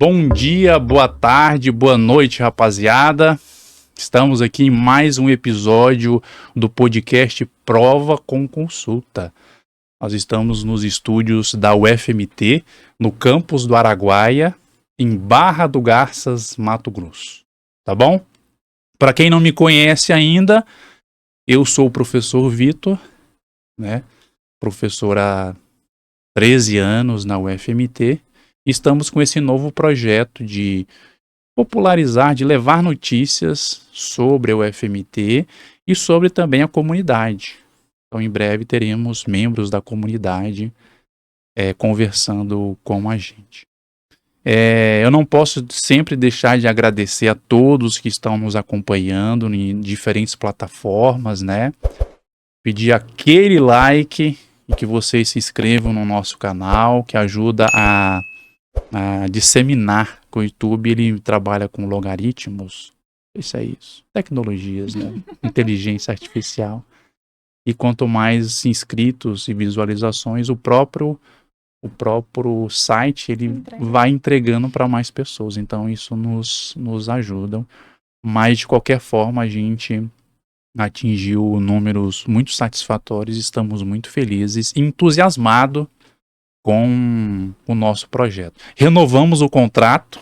Bom dia, boa tarde, boa noite, rapaziada. Estamos aqui em mais um episódio do podcast Prova com Consulta. Nós estamos nos estúdios da UFMT, no campus do Araguaia, em Barra do Garças, Mato Grosso. Tá bom? Para quem não me conhece ainda, eu sou o professor Vitor, né? Professor há 13 anos na UFMT. Estamos com esse novo projeto de popularizar, de levar notícias sobre a UFMT e sobre também a comunidade. Então, em breve teremos membros da comunidade conversando com a gente. Eu não posso sempre deixar de agradecer a todos que estão nos acompanhando em diferentes plataformas, né? Pedir aquele like e que vocês se inscrevam no nosso canal, que ajuda a disseminar, que o YouTube ele trabalha com logaritmos, isso é isso, tecnologias, né? Inteligência artificial, e quanto mais inscritos e visualizações, o próprio site ele vai entregando para mais pessoas, então isso nos ajuda, mas de qualquer forma a gente atingiu números muito satisfatórios, estamos muito felizes e entusiasmados com o nosso projeto. Renovamos o contrato,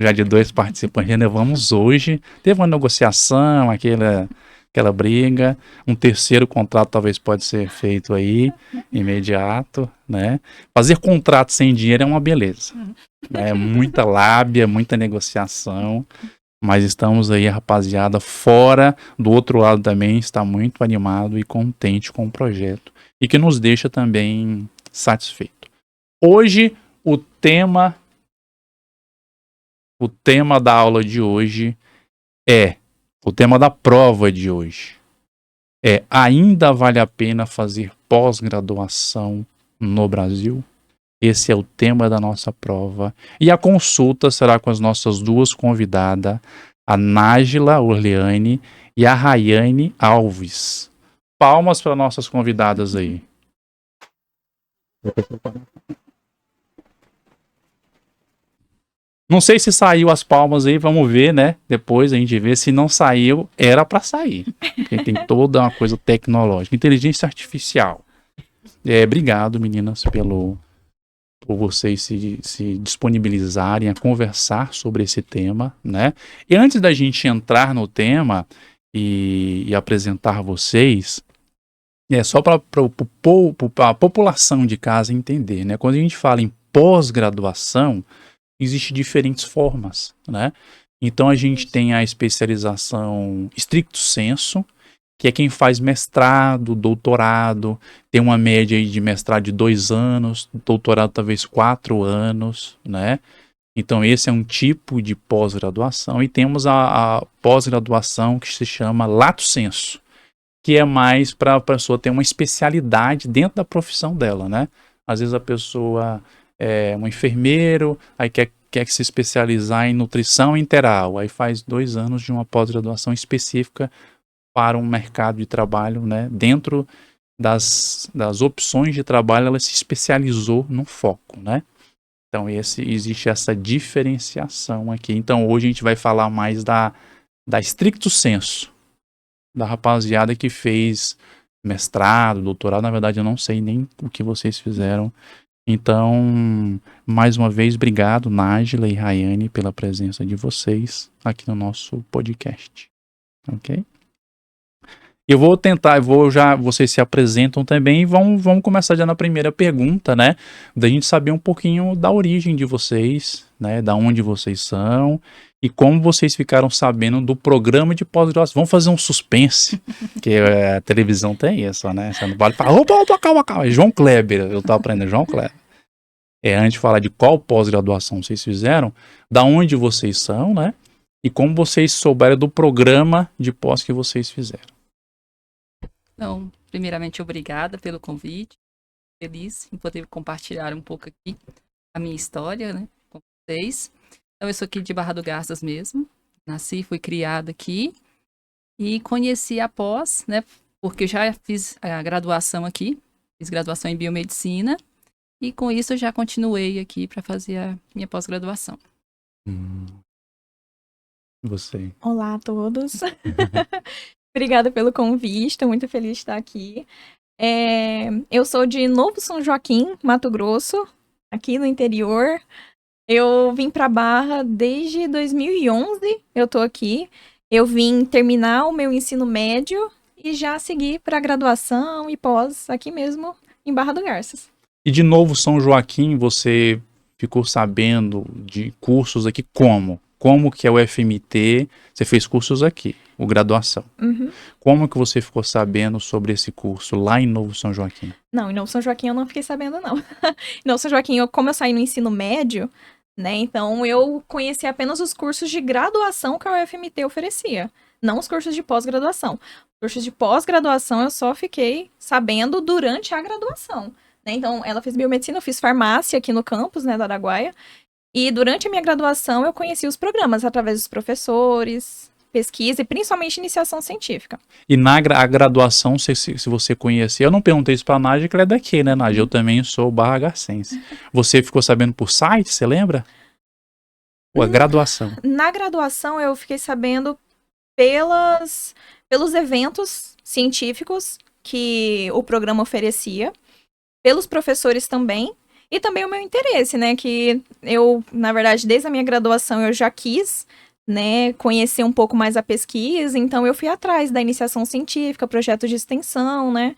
já de 2 participantes, renovamos hoje. Teve uma negociação, aquela briga. Um terceiro contrato talvez pode ser feito aí, imediato, né? Fazer contrato sem dinheiro é uma beleza. É muita lábia, muita negociação. Mas estamos aí, rapaziada, fora, do outro lado também, está muito animado e contente com o projeto. E que nos deixa também satisfeito. Hoje, o tema da aula de hoje o tema da prova de hoje ainda vale a pena fazer pós-graduação no Brasil? Esse é o tema da nossa prova. E a consulta será com as nossas duas convidadas, a Nájila Orleane e a Rayane Alves. Palmas para nossas convidadas aí. Não sei se saiu as palmas aí, vamos ver, né? Depois a gente vê. Se não saiu, era para sair. Porque tem toda uma coisa tecnológica. Inteligência artificial. Obrigado, meninas, por vocês se disponibilizarem a conversar sobre esse tema, né? E antes da gente entrar no tema e apresentar vocês, só para a população de casa entender, né? Quando a gente fala em pós-graduação, existem diferentes formas, né? Então a gente tem a especialização stricto sensu, que é quem faz mestrado, doutorado, tem uma média aí de mestrado de 2 anos, doutorado talvez 4 anos, né? Então esse é um tipo de pós-graduação. E temos a pós-graduação que se chama lato sensu, que é mais para a pessoa ter uma especialidade dentro da profissão dela, né? Às vezes a pessoa é um enfermeiro, aí quer se especializar em nutrição enteral, aí faz 2 anos de uma pós-graduação específica para um mercado de trabalho, né? Dentro das opções de trabalho, ela se especializou no foco, né? Então existe essa diferenciação aqui. Então hoje a gente vai falar mais da stricto sensu, da rapaziada que fez mestrado, doutorado. Na verdade eu não sei nem o que vocês fizeram. Então, mais uma vez, obrigado, Nájila e Rayane, pela presença de vocês aqui no nosso podcast. Ok? Eu vou tentar, vocês se apresentam também e vamos começar já na primeira pergunta, né? Da gente saber um pouquinho da origem de vocês, né? Da onde vocês são e como vocês ficaram sabendo do programa de pós-graduação. Vamos fazer um suspense, que a televisão tem isso, né? Você não pode falar, opa, calma. É João Kleber, eu tô aprendendo, João Kleber. Antes de falar de qual pós-graduação vocês fizeram, da onde vocês são, né? E como vocês souberam do programa de pós que vocês fizeram. Então, primeiramente, obrigada pelo convite. Feliz em poder compartilhar um pouco aqui a minha história, né, com vocês. Então, eu sou aqui de Barra do Garças mesmo. Nasci, fui criada aqui. E conheci a pós, né, porque eu já fiz a graduação aqui. Fiz graduação em biomedicina. E com isso eu já continuei aqui para fazer a minha pós-graduação. Você. Olá a todos. Obrigada pelo convite, estou muito feliz de estar aqui. Eu sou de Novo São Joaquim, Mato Grosso, aqui no interior. Eu vim para Barra desde 2011, eu tô aqui. Eu vim terminar o meu ensino médio e já segui para graduação e pós aqui mesmo em Barra do Garças. E de Novo São Joaquim, você ficou sabendo de cursos aqui como? Como que é o FMT? Você fez cursos aqui, o graduação. Uhum. Como que você ficou sabendo sobre esse curso lá em Novo São Joaquim? Não, em Novo São Joaquim eu não fiquei sabendo, não. Em Novo São Joaquim, como eu saí no ensino médio, né, então eu conheci apenas os cursos de graduação que a UFMT oferecia, não os cursos de pós-graduação. Cursos de pós-graduação eu só fiquei sabendo durante a graduação, né, então ela fez biomedicina, eu fiz farmácia aqui no campus, né, da Araguaia, e durante a minha graduação eu conheci os programas através dos professores, pesquisa e principalmente iniciação científica. E na graduação, se você conhecia, eu não perguntei isso pra Nádia, que ela é daqui, né, Nádia? Eu também sou barra-garcense. Você ficou sabendo por site, você lembra? Ou a graduação? Na graduação eu fiquei sabendo pelos eventos científicos que o programa oferecia, pelos professores também, e também o meu interesse, né, que eu, na verdade, desde a minha graduação eu já quis, né, conhecer um pouco mais a pesquisa, então eu fui atrás da iniciação científica, projetos de extensão, né,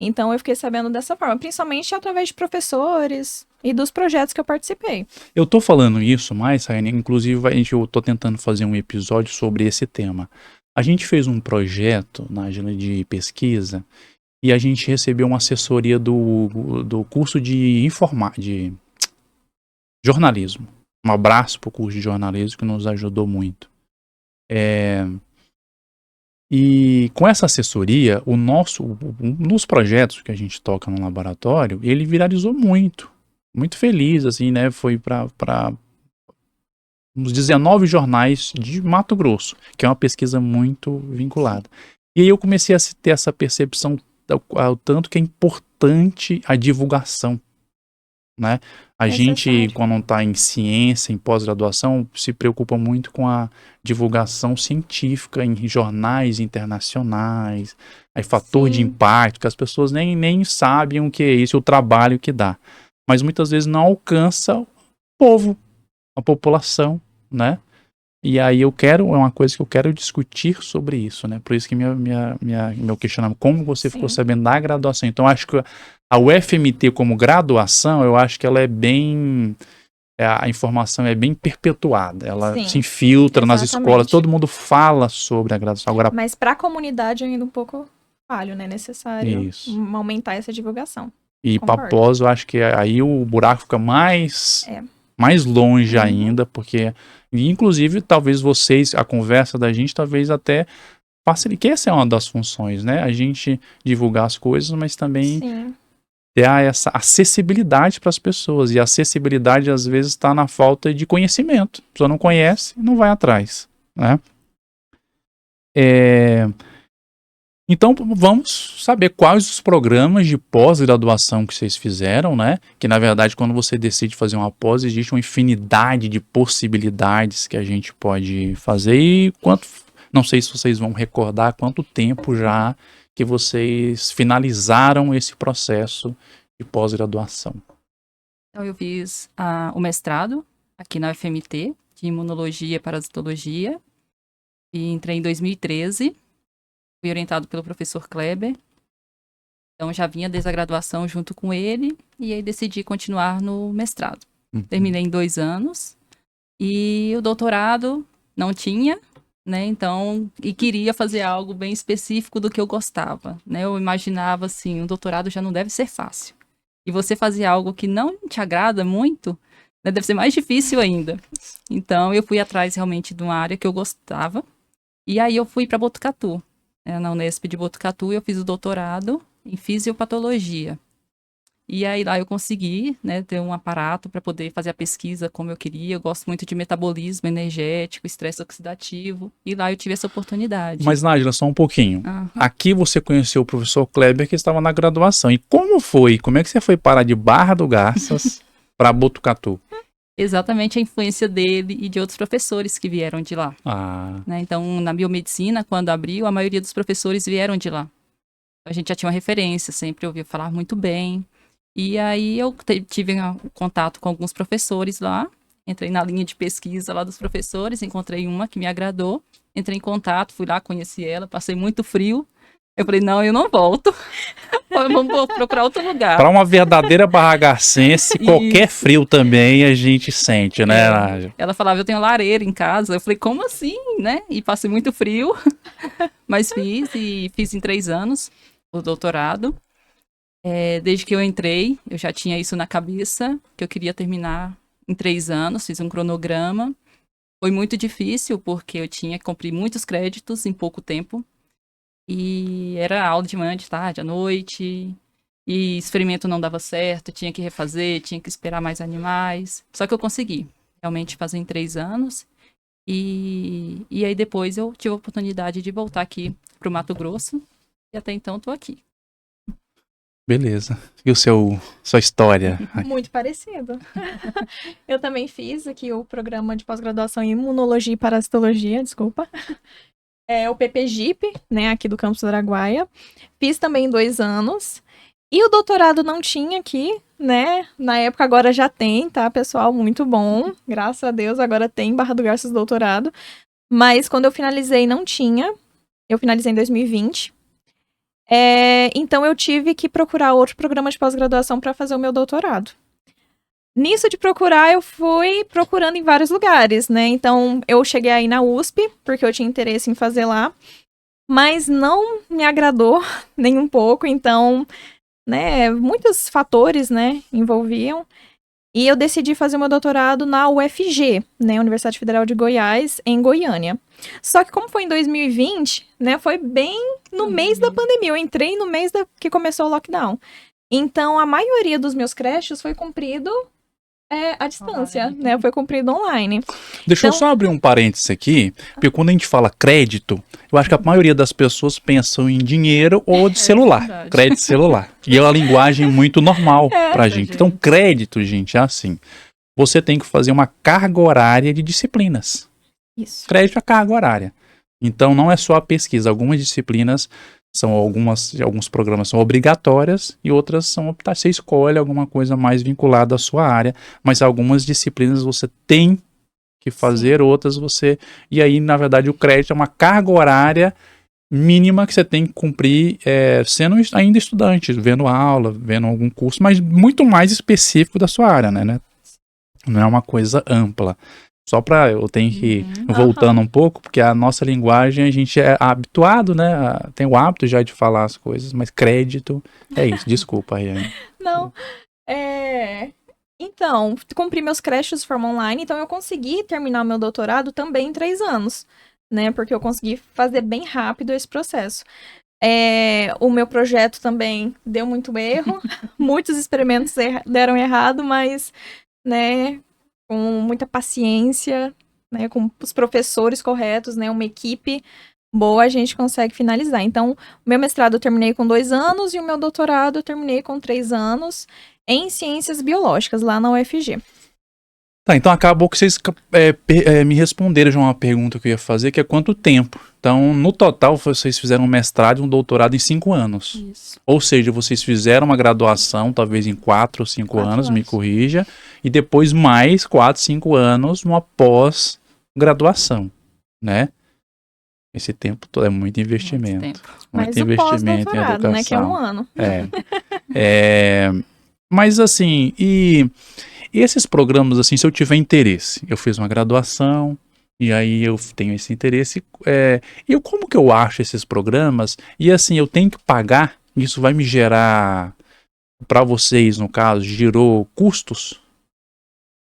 então eu fiquei sabendo dessa forma, principalmente através de professores e dos projetos que eu participei. Eu tô falando isso mais, Raiane, inclusive eu tô tentando fazer um episódio sobre esse tema. A gente fez um projeto na agenda de pesquisa e a gente recebeu uma assessoria do curso de jornalismo. Um abraço pro curso de jornalismo que nos ajudou muito. E com essa assessoria, nos projetos que a gente toca no laboratório, ele viralizou muito. Muito feliz, assim, né? Foi para uns 19 jornais de Mato Grosso, que é uma pesquisa muito vinculada. E aí eu comecei a ter essa percepção ao tanto que é importante a divulgação, né? A gente, quando está em ciência, em pós-graduação, se preocupa muito com a divulgação científica em jornais internacionais, aí fator de impacto, que as pessoas nem sabem o que é isso, o trabalho que dá. Mas muitas vezes não alcança o povo, a população, né? E aí é uma coisa que eu quero discutir sobre isso, né? Por isso que meu questionamento, como você ficou sabendo da graduação? Então, acho que a UFMT como graduação, eu acho que ela é bem... A informação é bem perpetuada, ela se infiltra nas escolas, todo mundo fala sobre a graduação. Agora, mas para a comunidade ainda um pouco falho, né? Necessário aumentar essa divulgação. E para pós, eu acho que aí o buraco fica mais longe ainda, porque, inclusive, talvez a conversa da gente, talvez até facilite, que essa é uma das funções, né? A gente divulgar as coisas, mas também ter essa acessibilidade para as pessoas. E a acessibilidade, às vezes, está na falta de conhecimento. A pessoa não conhece, não vai atrás, né? Então, vamos saber quais os programas de pós-graduação que vocês fizeram, né? Que, na verdade, quando você decide fazer uma pós, existe uma infinidade de possibilidades que a gente pode fazer. E não sei se vocês vão recordar quanto tempo já que vocês finalizaram esse processo de pós-graduação. Então, eu fiz o mestrado aqui na UFMT, de Imunologia e Parasitologia, e entrei em 2013. Fui orientado pelo professor Kleber. Então, já vinha desde a graduação junto com ele. E aí, decidi continuar no mestrado. Terminei em 2 anos. E o doutorado não tinha, né? Então, e queria fazer algo bem específico do que eu gostava, né? Eu imaginava, assim, um doutorado já não deve ser fácil. E você fazer algo que não te agrada muito, né? Deve ser mais difícil ainda. Então, eu fui atrás, realmente, de uma área que eu gostava. E aí, eu fui para Botucatu. Na Unesp de Botucatu, eu fiz o doutorado em fisiopatologia. E aí lá eu consegui, né, ter um aparato para poder fazer a pesquisa como eu queria. Eu gosto muito de metabolismo energético, estresse oxidativo. E lá eu tive essa oportunidade. Mas, Nájila, só um pouquinho. Aqui você conheceu o professor Kleber, que estava na graduação. E como foi? Como é que você foi parar de Barra do Garças para Botucatu? exatamente a influência dele e de outros professores que vieram de lá, Ah, né? Então, na biomedicina, quando abriu, a maioria dos professores vieram de lá. A gente já tinha uma referência, sempre ouvia falar muito bem. E aí eu tive contato com alguns professores lá, entrei na linha de pesquisa lá dos professores, encontrei uma que me agradou, entrei em contato, fui lá, conheci ela, passei muito frio. Eu falei, não, eu não volto. Vamos procurar outro lugar. para uma verdadeira barragacense, qualquer Isso. frio também a gente sente, né, Nádia? Ela falava, eu tenho lareira em casa. Eu falei, como assim, né? E passei muito frio, mas fiz em 3 anos o doutorado. Desde que eu entrei, eu já tinha isso na cabeça, que eu queria terminar em 3 anos, fiz um cronograma. Foi muito difícil, porque eu tinha que cumprir muitos créditos em pouco tempo. E era aula de manhã, de tarde, à noite. E experimento não dava certo, tinha que refazer, tinha que esperar mais animais. Só que eu consegui realmente fazer em 3 anos. E aí depois eu tive a oportunidade de voltar aqui pro Mato Grosso. E até então tô aqui. Beleza. E sua história? Muito parecido. Eu também fiz aqui o programa de pós-graduação em Imunologia e Parasitologia, desculpa. É o PPGIP, né, aqui do campus do Araguaia. Fiz também 2 anos. E o doutorado não tinha aqui, né? Na época agora já tem, tá, pessoal? Muito bom. Graças a Deus, agora tem Barra do Garças doutorado. Mas quando eu finalizei, não tinha. Eu finalizei em 2020. Então eu tive que procurar outro programa de pós-graduação para fazer o meu doutorado. Nisso de procurar, eu fui procurando em vários lugares, né? Então eu cheguei aí na USP, porque eu tinha interesse em fazer lá. Mas não me agradou nem um pouco, então, né, muitos fatores, né, envolviam. E eu decidi fazer o meu doutorado na UFG, né, Universidade Federal de Goiás, em Goiânia. Só que como foi em 2020, né, foi bem no mês da pandemia. Eu entrei no mês que começou o lockdown. Então, a maioria dos meus créditos foi cumprido à distância, Online. né, foi cumprido online. Deixa eu Então- só abrir um parênteses aqui, porque quando a gente fala crédito, eu acho que a maioria das pessoas pensam em dinheiro ou de celular. verdade. Crédito celular. E é uma linguagem muito normal pra pra gente. gente. Então, crédito, gente, é assim. Você tem que fazer uma carga horária de disciplinas. Isso. Crédito é carga horária. Então, não é só a pesquisa. Algumas disciplinas alguns programas são obrigatórias e outras são optar. Você escolhe alguma coisa mais vinculada à sua área, mas algumas disciplinas você tem que fazer, outras você. E aí, na verdade, o crédito é uma carga horária mínima que você tem que cumprir sendo ainda estudante, vendo aula, vendo algum curso, mas muito mais específico da sua área, né? Não é uma coisa ampla. Só para eu tenho que voltando um pouco, porque a nossa linguagem a gente é habituado, né? Tem o hábito já de falar as coisas, mas crédito é isso. Desculpa, Rayane. Não, Então, cumpri meus créditos de forma online, então eu consegui terminar o meu doutorado também em 3 anos, né? Porque eu consegui fazer bem rápido esse processo. O meu projeto também deu muito erro, muitos experimentos deram errado, mas, né, com muita paciência, né, com os professores corretos, né, uma equipe boa, a gente consegue finalizar. Então, o meu mestrado eu terminei com 2 anos e o meu doutorado eu terminei com 3 anos em ciências biológicas, lá na UFG. Tá, então acabou que vocês me responderam já uma pergunta que eu ia fazer, que é quanto tempo. Então, no total, vocês fizeram um mestrado e um doutorado em 5 anos. Isso. Ou seja, vocês fizeram uma graduação, talvez em 4 ou 5 anos, me corrija, e depois mais 4, 5 anos numa pós-graduação, né? Esse tempo todo é muito investimento. Muito tempo. Mas Muito o investimento em pós-doutorado, né, que é educação. 1 ano. Mas assim, e esses programas, assim, se eu tiver interesse, eu fiz uma graduação, e aí eu tenho esse interesse, como que eu acho esses programas? E assim, eu tenho que pagar, isso vai me gerar, para vocês, no caso, gerou custos?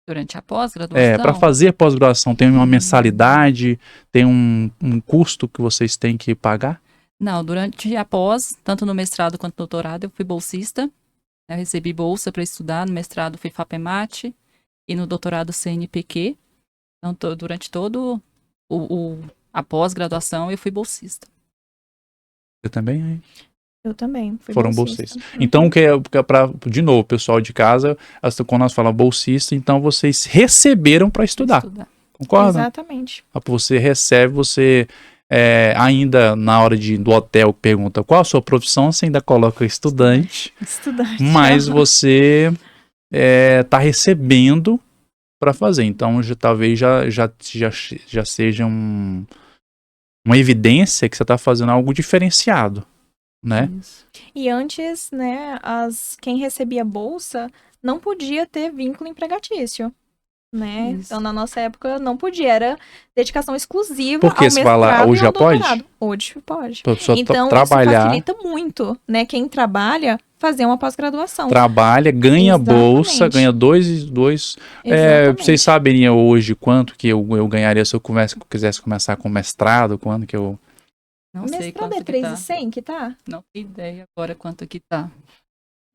Durante a pós-graduação? Para fazer pós-graduação, tem uma mensalidade, tem um custo que vocês têm que pagar? Não, durante a pós, tanto no mestrado quanto no doutorado, eu fui bolsista. Eu recebi bolsa para estudar, no mestrado fui FAPEMAT e no doutorado CNPq. Então, durante todo a pós-graduação, eu fui bolsista. Você também? Eu também. Fui Foram bolsista. bolsistas. Então, de novo, pessoal de casa, quando nós falamos bolsista, então vocês receberam para estudar. Concorda? Exatamente. Você recebe, você ainda na hora do hotel pergunta qual a sua profissão, você ainda coloca estudante. Estudante. Mas você está recebendo para fazer. Então, talvez já seja uma evidência que você está fazendo algo diferenciado, né? Isso. E antes, né, quem recebia bolsa não podia ter vínculo empregatício, né? Isso. Então, na nossa época, não podia. Era dedicação exclusiva Por que ao você mestrado fala, hoje e ao já pode? doutorado. Hoje pode. Pra pessoa Então, trabalhar, isso facilita muito, né? Quem trabalha, fazer uma pós-graduação. trabalha, ganha Exatamente. bolsa, ganha dois. Exatamente. Vocês saberiam hoje quanto que eu ganharia se eu quisesse começar com mestrado? Quando que eu... Não sei Mestrado quanto é que tá. 3.100 que tá? Não tenho ideia agora quanto que tá.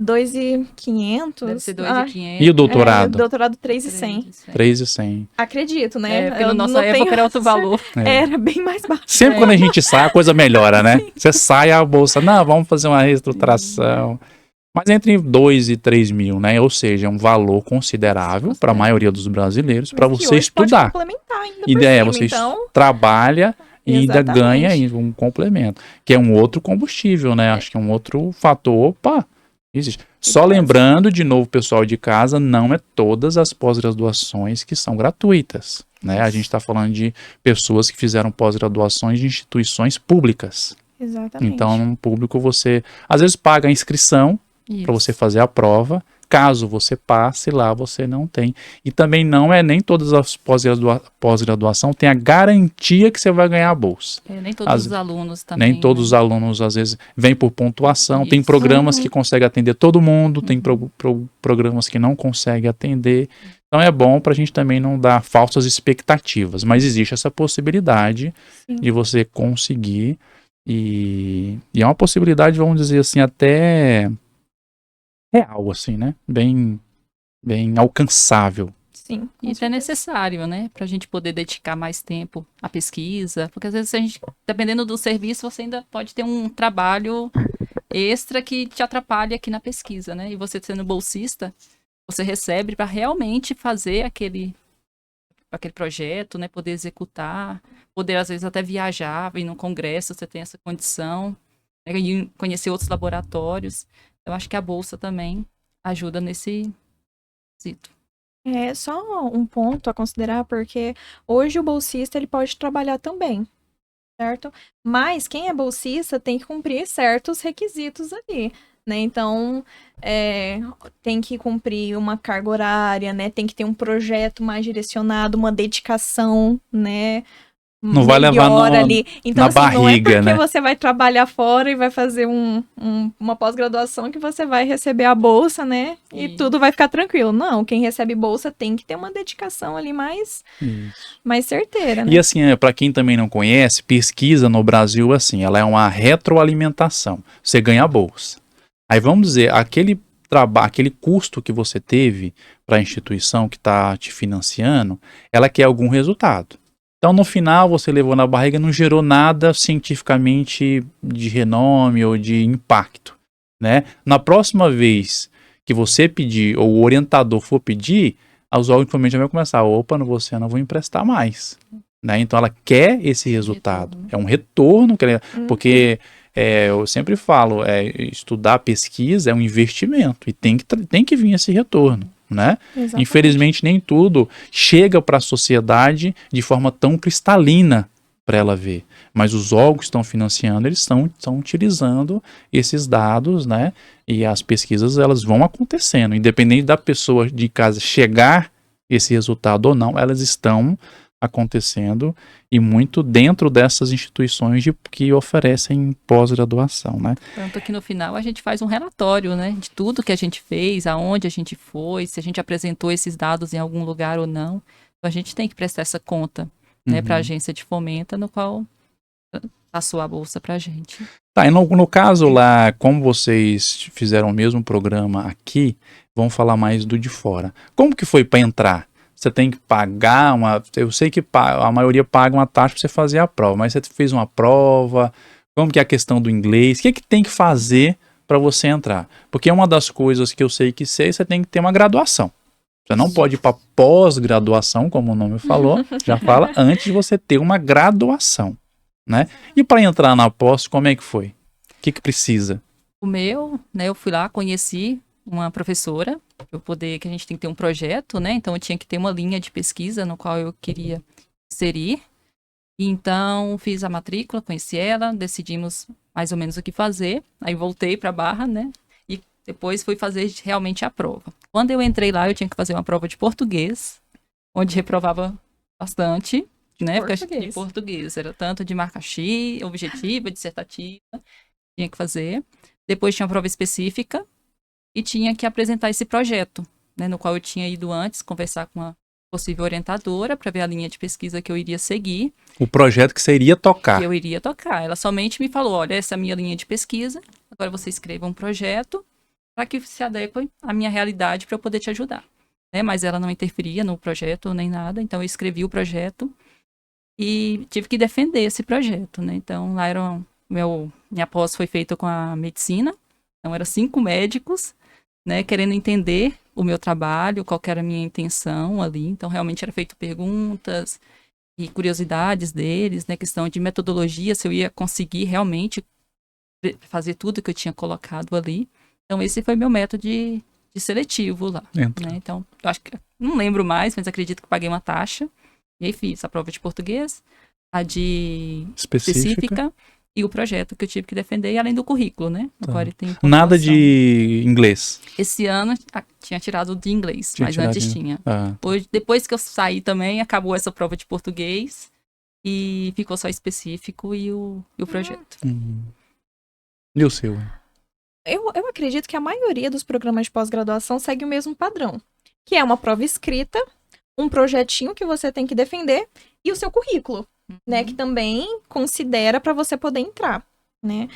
2.500? Deve ser Ah, 2.500. E o doutorado? doutorado 3.100. 3.100. Acredito, né? Porque Eu na não nossa época tenho era outro valor. Era bem mais baixo. Sempre quando a gente sai, a coisa melhora, né? Você sai a bolsa, não, vamos fazer uma reestruturação. Mas entre 2 e 3 mil, né? Ou seja, é um valor considerável para a maioria dos brasileiros para Mas que você hoje pode estudar. complementar ainda E por daí cima, você então... trabalha e ainda Exatamente. ganha ainda um complemento, que é um outro combustível, né? Acho que é um outro fator. Opa, existe. Só lembrando, de novo, pessoal de casa, não é todas as pós-graduações que são gratuitas, né? A gente está falando de pessoas que fizeram pós-graduações de instituições públicas. Exatamente. Então, no público, você às vezes paga a inscrição para você fazer a prova. Caso você passe lá, você não tem. E também não é nem todas as pós-graduação tem a garantia que você vai ganhar a bolsa. Nem todos os alunos também. Nem todos os alunos, às vezes, vêm por pontuação. Isso. Tem programas que conseguem atender todo mundo, tem programas que não conseguem atender. Então é bom para a gente também não dar falsas expectativas. Mas existe essa possibilidade de você conseguir. E é uma possibilidade, vamos dizer assim, até... real, assim, né? Bem alcançável. Sim. Isso é necessário, né? Pra gente poder dedicar mais tempo à pesquisa. Porque às vezes a gente, dependendo do serviço, você ainda pode ter um trabalho extra que te atrapalha aqui na pesquisa, né? E você sendo bolsista, você recebe para realmente fazer aquele projeto, né? Poder executar, poder às vezes até viajar, ir num congresso, você tem essa condição, né? E conhecer outros laboratórios. Eu acho que a bolsa também ajuda nesse quesito. É só um ponto a considerar, porque hoje o bolsista ele pode trabalhar também, certo? Mas quem é bolsista tem que cumprir certos requisitos ali, né? Então, tem que cumprir uma carga horária, né? Tem que ter um projeto mais direcionado, uma dedicação, né? Não vai levar ali. Então, na assim, barriga, não é porque né? você vai trabalhar fora e vai fazer uma pós-graduação que você vai receber a bolsa, né? E tudo vai ficar tranquilo. Não, quem recebe bolsa tem que ter uma dedicação ali mais certeira, né? E assim, para quem também não conhece, pesquisa no Brasil, assim, ela é uma retroalimentação. Você ganha a bolsa. Aí vamos dizer, aquele custo que você teve para a instituição que está te financiando, ela quer algum resultado. Então, no final, você levou na barriga, não gerou nada cientificamente de renome ou de impacto, né? Na próxima vez que você pedir, ou o orientador for pedir, os órgãos de fomento já vão começar, opa, você não vou emprestar mais, né? Então, ela quer esse resultado. É um retorno, porque eu sempre falo, estudar pesquisa é um investimento e tem que vir esse retorno. Né? Infelizmente nem tudo chega para a sociedade de forma tão cristalina para ela ver, mas os órgãos que estão financiando, eles estão utilizando esses dados, né? E as pesquisas elas vão acontecendo, independente da pessoa de casa chegar esse resultado ou não, elas estão acontecendo e muito dentro dessas instituições que oferecem pós-graduação, né? Tanto que no final a gente faz um relatório, né, de tudo que a gente fez, aonde a gente foi, se a gente apresentou esses dados em algum lugar ou não. Então a gente tem que prestar essa conta, né, para a agência de fomento, no qual passou a bolsa para a gente. Tá, e no caso lá, como vocês fizeram o mesmo programa aqui, vamos falar mais do de fora. Como que foi para entrar? Você tem que pagar eu sei que a maioria paga uma taxa para você fazer a prova, mas você fez uma prova, Como que é a questão do inglês? O que é que tem que fazer para você entrar? Porque uma das coisas que eu sei que você tem que ter uma graduação. Você não pode ir para pós-graduação, como o nome falou, já fala, antes de você ter uma graduação, né? E para entrar na pós, como é que foi? O que precisa? O meu, né, eu fui lá, conheci uma professora, que a gente tem que ter um projeto, né? Então eu tinha que ter uma linha de pesquisa no qual eu queria inserir. Então fiz a matrícula, conheci ela, decidimos mais ou menos o que fazer. Aí voltei para Barra, né? E depois fui fazer realmente a prova. Quando eu entrei lá, eu tinha que fazer uma prova de português, onde reprovava bastante, né? De português. Era tanto de marca X, objetiva, dissertativa, tinha que fazer. Depois tinha uma prova específica e tinha que apresentar esse projeto, né? No qual eu tinha ido antes conversar com uma possível orientadora para ver a linha de pesquisa que eu iria seguir. O projeto que você iria tocar. Que eu iria tocar. Ela somente me falou, olha, essa é a minha linha de pesquisa, agora você escreva um projeto para que se adeque à minha realidade para eu poder te ajudar. Né? Mas ela não interferia no projeto nem nada, então eu escrevi o projeto e tive que defender esse projeto, né? Então lá minha pós foi feita com a medicina, então eram 5 médicos, né, querendo entender o meu trabalho, qual que era a minha intenção ali. Então, realmente era feito perguntas e curiosidades deles, né, questão de metodologia, se eu ia conseguir realmente fazer tudo que eu tinha colocado ali. Então, esse foi meu método de seletivo lá. Né? Então, eu acho que, não lembro mais, mas acredito que paguei uma taxa. E aí fiz a prova de português, a de específica e o projeto que eu tive que defender, além do currículo, né? Agora tem nada de inglês. Esse ano tinha tirado de inglês, mas antes tinha. Hoje, depois que eu saí também, acabou essa prova de português e ficou só específico e o projeto. E o seu? Eu acredito que a maioria dos programas de pós-graduação segue o mesmo padrão, que é uma prova escrita, um projetinho que você tem que defender e o seu currículo. Né, que também considera para você poder entrar, né?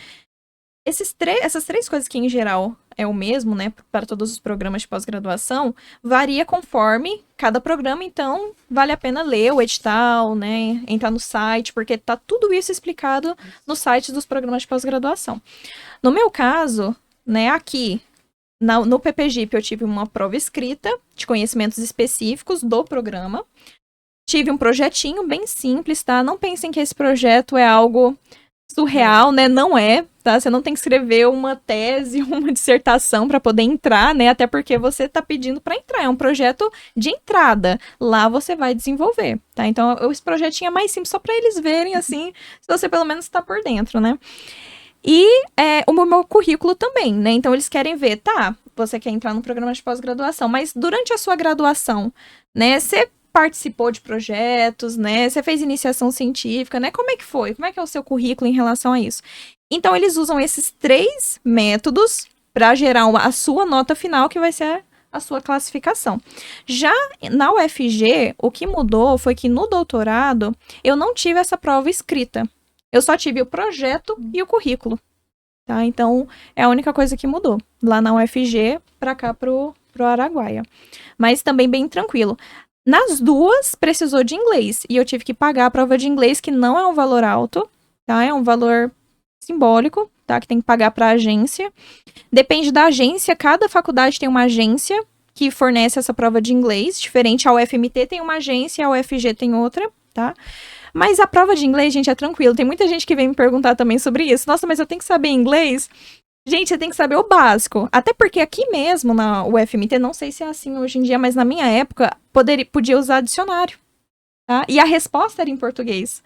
Essas 3 coisas que, em geral, é o mesmo, né, para todos os programas de pós-graduação, varia conforme cada programa, então vale a pena ler o edital, né, entrar no site, porque tá tudo isso explicado no site dos programas de pós-graduação. No meu caso, né, aqui, no PPGIP eu tive uma prova escrita de conhecimentos específicos do programa. Tive um projetinho bem simples, tá? Não pensem que esse projeto é algo surreal, né? Não é, tá? Você não tem que escrever uma tese, uma dissertação para poder entrar, né? Até porque você tá pedindo para entrar. É um projeto de entrada. Lá você vai desenvolver, tá? Então, esse projetinho é mais simples só para eles verem, assim, se você pelo menos tá por dentro, né? E o meu currículo também, né? Então, eles querem ver, tá? Você quer entrar no programa de pós-graduação, mas durante a sua graduação, né? Você participou de projetos, né? Você fez iniciação científica, né? Como é que foi? Como é que é o seu currículo em relação a isso? Então, eles usam esses 3 métodos para gerar a sua nota final, que vai ser a sua classificação. Já na UFG, o que mudou foi que no doutorado, eu não tive essa prova escrita. Eu só tive o projeto e o currículo. Tá? Então, é a única coisa que mudou. Lá na UFG, para cá pro Araguaia. Mas também bem tranquilo. Nas 2, precisou de inglês. E eu tive que pagar a prova de inglês, que não é um valor alto, tá? É um valor simbólico, tá? Que tem que pagar para a agência. Depende da agência. Cada faculdade tem uma agência que fornece essa prova de inglês. Diferente, a UFMT tem uma agência, a UFG tem outra, tá? Mas a prova de inglês, gente, é tranquilo. Tem muita gente que vem me perguntar também sobre isso. Nossa, mas eu tenho que saber inglês? Gente, você tem que saber o básico. Até porque aqui mesmo, na UFMT, não sei se é assim hoje em dia, mas na minha época, podia usar dicionário. Tá? E a resposta era em português.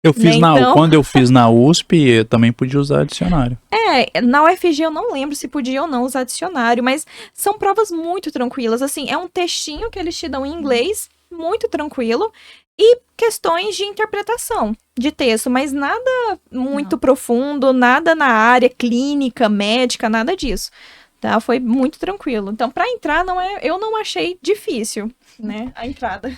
Eu fiz quando eu fiz na USP, eu também podia usar dicionário. Na UFG eu não lembro se podia ou não usar dicionário, mas são provas muito tranquilas. Assim, é um textinho que eles te dão em inglês, muito tranquilo. E questões de interpretação de texto, mas nada muito profundo, nada na área clínica, médica, nada disso, tá? Foi muito tranquilo. Então, para entrar, eu não achei difícil, né, a entrada.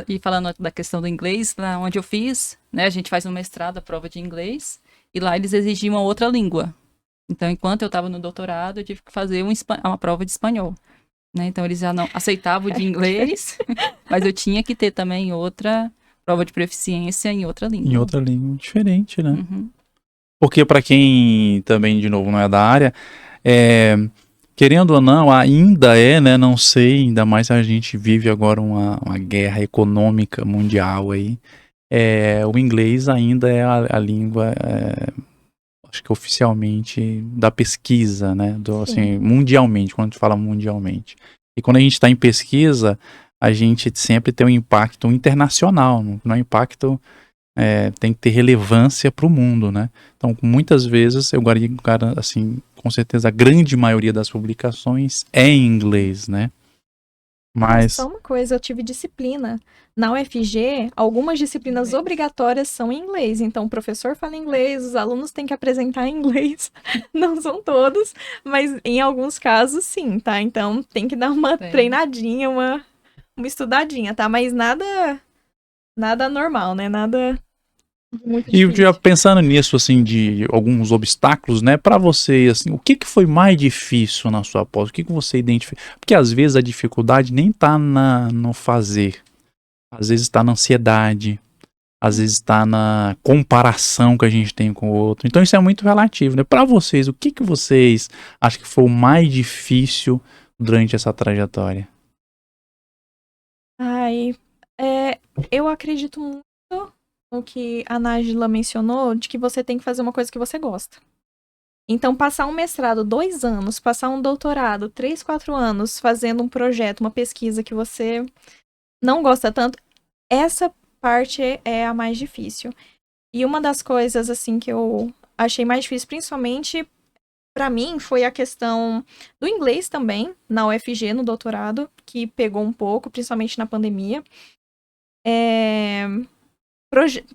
E falando da questão do inglês, lá onde eu fiz, né, a gente faz um mestrado, a prova de inglês, e lá eles exigiam uma outra língua. Então, enquanto eu estava no doutorado, eu tive que fazer uma prova de espanhol. Né? Então, eles já não aceitavam de inglês, mas eu tinha que ter também outra prova de proficiência em outra língua. Em outra língua, diferente, né? Uhum. Porque para quem também, de novo, não é da área, querendo ou não, ainda né, não sei, ainda mais a gente vive agora uma guerra econômica mundial aí, o inglês ainda é a língua, acho que oficialmente, da pesquisa, né, assim, mundialmente, quando a gente fala mundialmente. E quando a gente está em pesquisa, a gente sempre tem um impacto internacional, não é um impacto... tem que ter relevância para o mundo, né? Então, muitas vezes, assim, com certeza, a grande maioria das publicações é em inglês, né? Mas... Só uma coisa, eu tive disciplina. Na UFG, algumas disciplinas obrigatórias são em inglês. Então, o professor fala inglês, os alunos têm que apresentar em inglês. Não são todos, mas em alguns casos, sim, tá? Então, tem que dar uma treinadinha, uma estudadinha, tá? Mas nada normal, né? Nada... muito E difícil. já pensando nisso, assim, de alguns obstáculos, né, para você, assim, o que foi mais difícil na sua pós? O que você identifica? Porque às vezes a dificuldade nem tá no fazer, às vezes tá na ansiedade, às vezes tá na comparação que a gente tem com o outro. Então isso é muito relativo, né? Para vocês, o que vocês acham que foi o mais difícil durante essa trajetória? Eu acredito muito o que a Nájila mencionou, de que você tem que fazer uma coisa que você gosta. Então, passar um mestrado 2 anos, passar um doutorado 3, 4 anos, fazendo um projeto, uma pesquisa que você não gosta tanto, essa parte é a mais difícil. E uma das coisas, assim, que eu achei mais difícil, principalmente para mim, foi a questão do inglês também, na UFG, no doutorado, que pegou um pouco, principalmente na pandemia.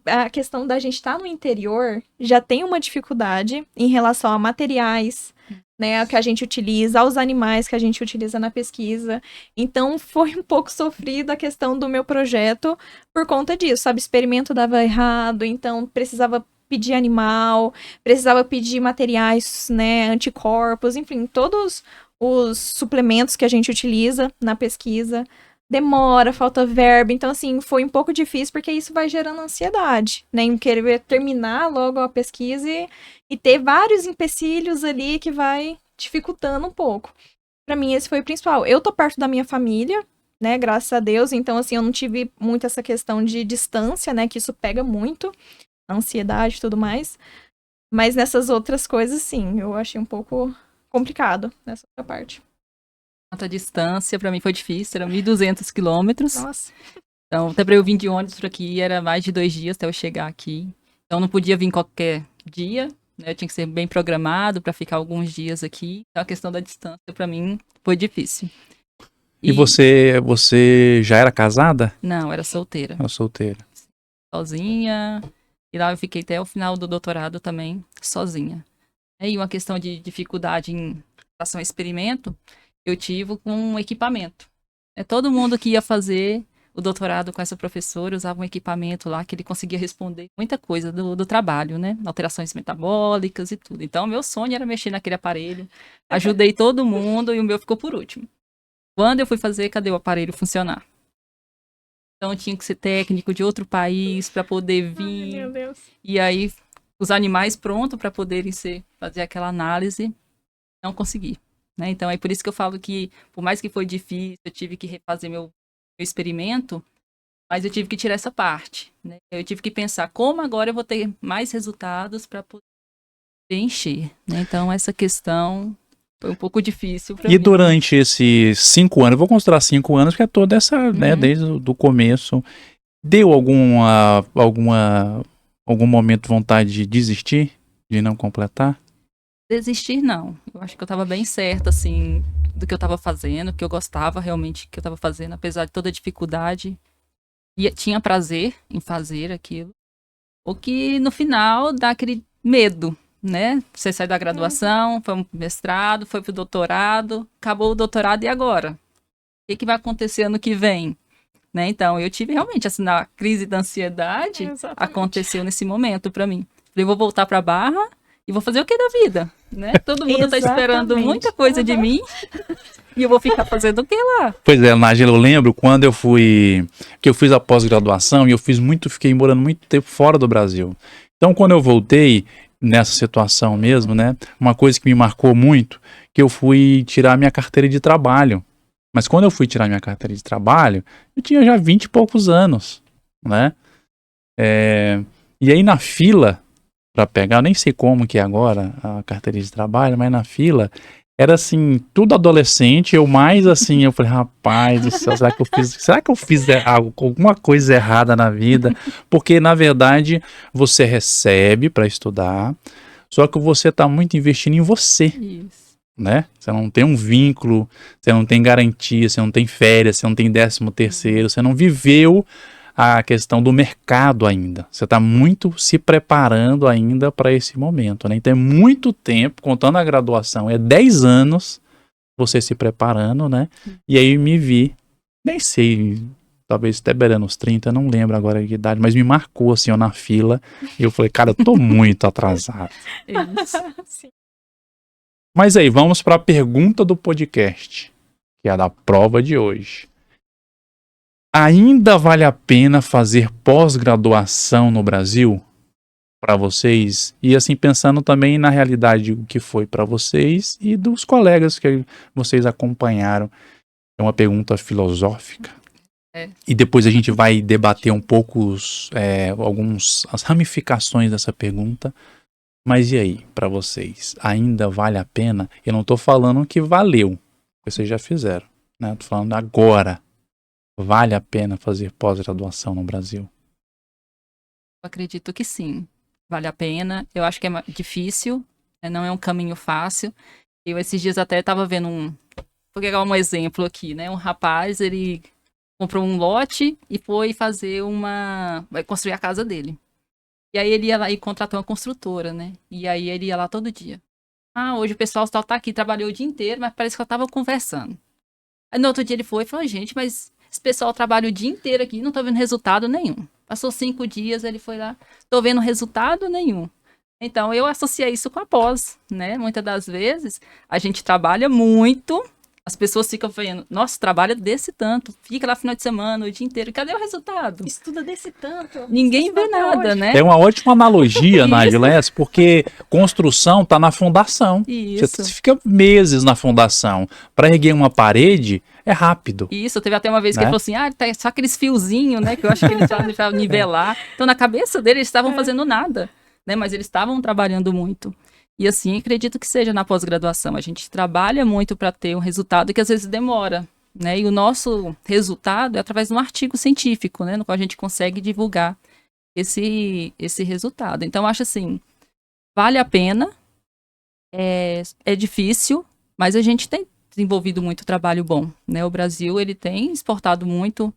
A questão da gente estar no interior já tem uma dificuldade em relação a materiais, né, que a gente utiliza, aos animais que a gente utiliza na pesquisa. Então, foi um pouco sofrido a questão do meu projeto por conta disso, sabe? Experimento dava errado, então precisava pedir animal, precisava pedir materiais, né, anticorpos, enfim, todos os suplementos que a gente utiliza na pesquisa. Demora, falta verbo. Então, assim, foi um pouco difícil porque isso vai gerando ansiedade, né? Em querer terminar logo a pesquisa e ter vários empecilhos ali que vai dificultando um pouco. Pra mim, esse foi o principal. Eu tô perto da minha família, né? Graças a Deus. Então, assim, eu não tive muito essa questão de distância, né? Que isso pega muito. A ansiedade e tudo mais. Mas nessas outras coisas, sim, eu achei um pouco complicado nessa outra parte. A distância, pra mim, foi difícil. Eram 1.200 quilômetros. Nossa. Então, até pra eu vir de ônibus por aqui, era mais de 2 dias até eu chegar aqui. Então, não podia vir qualquer dia, né? Eu tinha que ser bem programado pra ficar alguns dias aqui. Então, a questão da distância, pra mim, foi difícil. E você já era casada? Não, era solteira. Era solteira. Sozinha. E lá eu fiquei até o final do doutorado também, sozinha. E uma questão de dificuldade em relação ao experimento, eu tive com um equipamento. Todo mundo que ia fazer o doutorado com essa professora usava um equipamento lá que ele conseguia responder muita coisa do trabalho, né? Alterações metabólicas e tudo. Então, meu sonho era mexer naquele aparelho. Ajudei todo mundo e o meu ficou por último. Quando eu fui fazer, cadê o aparelho funcionar? Então, tinha que ser técnico de outro país para poder vir. Ai, meu Deus. E aí, os animais prontos para poderem fazer aquela análise, não consegui. Né? Então, é por isso que eu falo que, por mais que foi difícil, eu tive que refazer meu experimento, mas eu tive que tirar essa parte. Né? Eu tive que pensar como agora eu vou ter mais resultados para poder preencher. Né? Então, essa questão foi um pouco difícil para mim. E durante esses 5 anos, eu vou considerar 5 anos, que é toda essa, né, desde o começo, deu algum momento vontade de desistir, de não completar? Desistir, não. Eu acho que eu estava bem certa, assim, do que eu estava fazendo, que eu gostava realmente do que eu estava fazendo, apesar de toda a dificuldade. E tinha prazer em fazer aquilo. O que, no final, dá aquele medo, né? Você sai da graduação, foi um mestrado, foi pro doutorado, acabou o doutorado e agora? O que vai acontecer ano que vem? Né? Então, eu tive realmente, assim, a crise da ansiedade aconteceu nesse momento para mim. Falei, vou voltar pra Barra e vou fazer o que da vida? Né? Todo mundo tá esperando muita coisa de mim e eu vou ficar fazendo o que lá? Pois é, Nájila, eu lembro quando que eu fiz a pós-graduação e fiquei morando muito tempo fora do Brasil. Então, quando eu voltei, nessa situação mesmo, né? Uma coisa que me marcou muito, que eu fui tirar minha carteira de trabalho. Mas quando eu fui tirar minha carteira de trabalho, eu tinha já 20 e poucos anos, né? E aí na fila, para pegar, eu nem sei como que é agora a carteira de trabalho, mas na fila, era assim, tudo adolescente, eu mais assim, eu falei, rapaz do céu, será que eu fiz alguma coisa errada na vida? Porque, na verdade, você recebe para estudar, só que você está muito investindo em você, Isso. né? Você não tem um vínculo, você não tem garantia, você não tem férias, você não tem 13º, você não viveu a questão do mercado ainda. Você está muito se preparando ainda para esse momento, né? Então é muito tempo, contando a graduação, é 10 anos você se preparando, né? E aí me vi, nem sei, talvez até beirando os 30, não lembro agora a idade, mas me marcou assim, ó, na fila, e eu falei, cara, eu tô muito atrasado. Isso. Sim. Mas aí, vamos para a pergunta do podcast, que é a da prova de hoje. Ainda vale a pena fazer pós-graduação no Brasil para vocês? E assim, pensando também na realidade o que foi para vocês e dos colegas que vocês acompanharam. É uma pergunta filosófica. E depois a gente vai debater um pouco as ramificações dessa pergunta. Mas e aí, para vocês? Ainda vale a pena? Eu não estou falando que valeu, porque vocês já fizeram, né? Estou falando agora. Vale a pena fazer pós-graduação no Brasil? Eu acredito que sim. Vale a pena. Eu acho que é difícil, né? Não é um caminho fácil. Eu esses dias até estava vendo vou pegar um exemplo aqui, né? Um rapaz, ele comprou um lote e foi vai construir a casa dele. E aí ele ia lá e contratou uma construtora, né? E aí ele ia lá todo dia. Hoje o pessoal só tá aqui, trabalhou o dia inteiro, mas parece que eu tava conversando. Aí no outro dia ele foi e falou, gente, mas esse pessoal trabalha o dia inteiro aqui, não tô vendo resultado nenhum. Passou 5 dias, ele foi lá, tô vendo resultado nenhum. Então, eu associei isso com a pós, né? Muitas das vezes, a gente trabalha muito, as pessoas ficam vendo, nossa, trabalha desse tanto, fica lá final de semana, o dia inteiro, cadê o resultado? Estuda desse tanto. Ninguém vê nada, né? É uma ótima analogia, Nájila, porque construção tá na fundação. Isso. Você fica meses na fundação. Para erguer uma parede, é rápido. Isso, teve até uma vez que Né? ele falou assim, tá só aqueles fiozinhos, né, que eu acho que eles fazem pra nivelar. Então, na cabeça dele, eles estavam fazendo nada, né, mas eles estavam trabalhando muito. E assim, acredito que seja na pós-graduação. A gente trabalha muito para ter um resultado que às vezes demora, né, e o nosso resultado é através de um artigo científico, né, no qual a gente consegue divulgar esse resultado. Então, acho assim, vale a pena, é difícil, mas a gente tem desenvolvido muito trabalho bom, né? O Brasil, ele tem exportado muito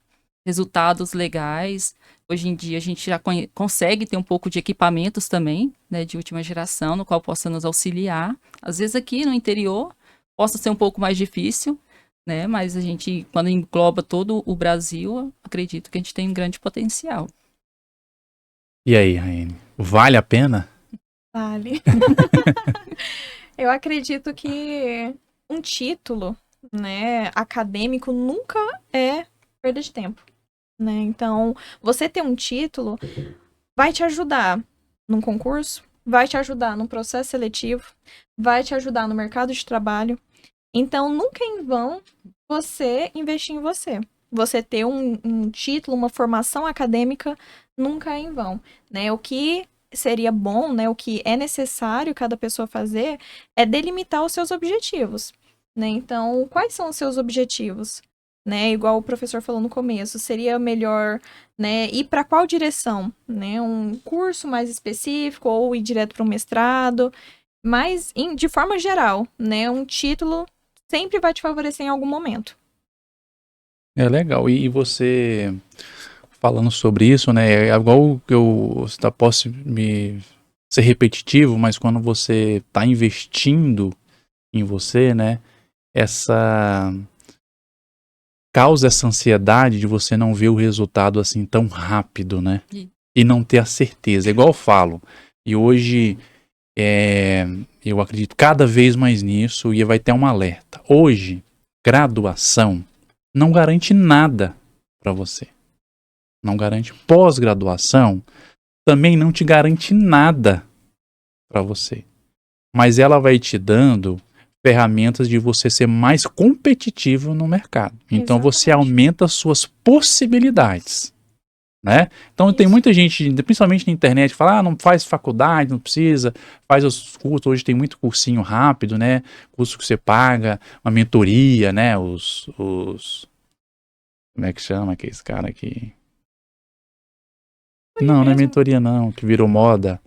resultados legais. Hoje em dia, a gente já consegue ter um pouco de equipamentos também, né, de última geração, no qual possa nos auxiliar. Às vezes aqui no interior, possa ser um pouco mais difícil, né? Mas a gente, quando engloba todo o Brasil, acredito que a gente tem um grande potencial. E aí, Raine, vale a pena? Vale. Eu acredito que um título, né, acadêmico nunca é perda de tempo, né? Então, você ter um título vai te ajudar num concurso, vai te ajudar num processo seletivo, vai te ajudar no mercado de trabalho. Então, nunca é em vão você investir em você. Você ter um título, uma formação acadêmica, nunca é em vão, né? O que seria bom, né? O que é necessário cada pessoa fazer é delimitar os seus objetivos, né? Então, quais são os seus objetivos? Né? Igual o professor falou no começo, seria melhor, né, ir para qual direção? Né? Um curso mais específico ou ir direto para um mestrado? Mas, de forma geral, né, um título sempre vai te favorecer em algum momento. É legal. E você falando sobre isso, né? É igual que eu posso ser repetitivo, mas quando você está investindo em você, né? Causa essa ansiedade de você não ver o resultado assim tão rápido, né? E não ter a certeza. Igual eu falo. E hoje eu acredito cada vez mais nisso e vai ter um alerta. Hoje, graduação não garante nada para você. Não garante. Pós-graduação também não te garante nada para você. Mas ela vai te dando ferramentas de você ser mais competitivo no mercado. Então você Exatamente. aumenta as suas possibilidades, né? Então tem Isso. muita gente, principalmente na internet, que fala, não faz faculdade, não precisa, faz os cursos, hoje tem muito cursinho rápido, né? Curso que você paga, uma mentoria, né? Como é que chama aquele cara aqui? Não, não é mesmo. mentoria não, que virou moda.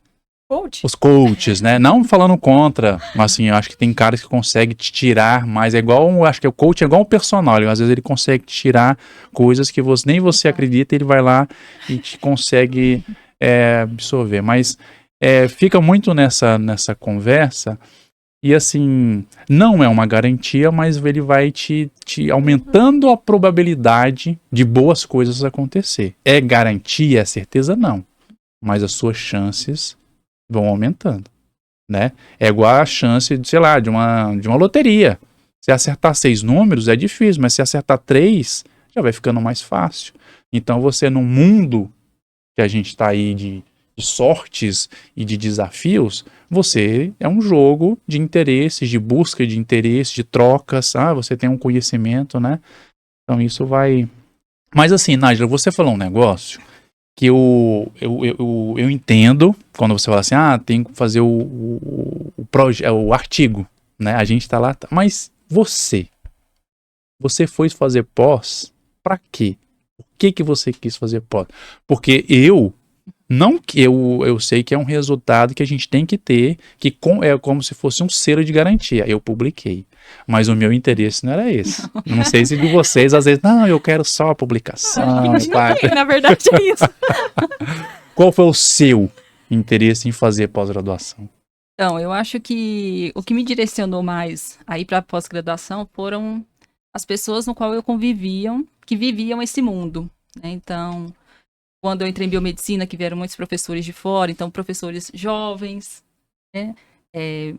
Coach? Os coaches, né? Não falando contra, mas assim, eu acho que tem caras que conseguem te tirar mais. É igual, acho que o coach é igual um personal. Às vezes ele consegue te tirar coisas que nem você acredita, ele vai lá e te consegue absorver. Mas fica muito nessa conversa. E assim, não é uma garantia, mas ele vai te aumentando a probabilidade de boas coisas acontecer. É garantia, é certeza? Não. Mas as suas chances vão aumentando, né? É igual a chance, sei lá, de uma loteria. Se acertar 6 números é difícil, mas se acertar 3, já vai ficando mais fácil. Então você, num mundo que a gente está aí de sortes e de desafios, você é um jogo de interesses, de busca de interesses, de trocas, você tem um conhecimento, né? Então isso vai... Mas assim, Nájila, você falou um negócio que eu entendo quando você fala assim, tem que fazer o artigo, né? A gente tá lá, mas você foi fazer pós para quê? Por que você quis fazer pós? Porque eu sei que é um resultado que a gente tem que ter, que é como se fosse um selo de garantia. Eu publiquei, mas o meu interesse não era esse. Não sei se de vocês, às vezes, não, eu quero só a publicação. A gente não tem, na verdade é isso. Qual foi o seu interesse em fazer pós-graduação? Então, eu acho que o que me direcionou mais aí para pós-graduação foram as pessoas no qual eu conviviam, que viviam esse mundo, né? Então, quando eu entrei em biomedicina, que vieram muitos professores de fora, então professores jovens, né?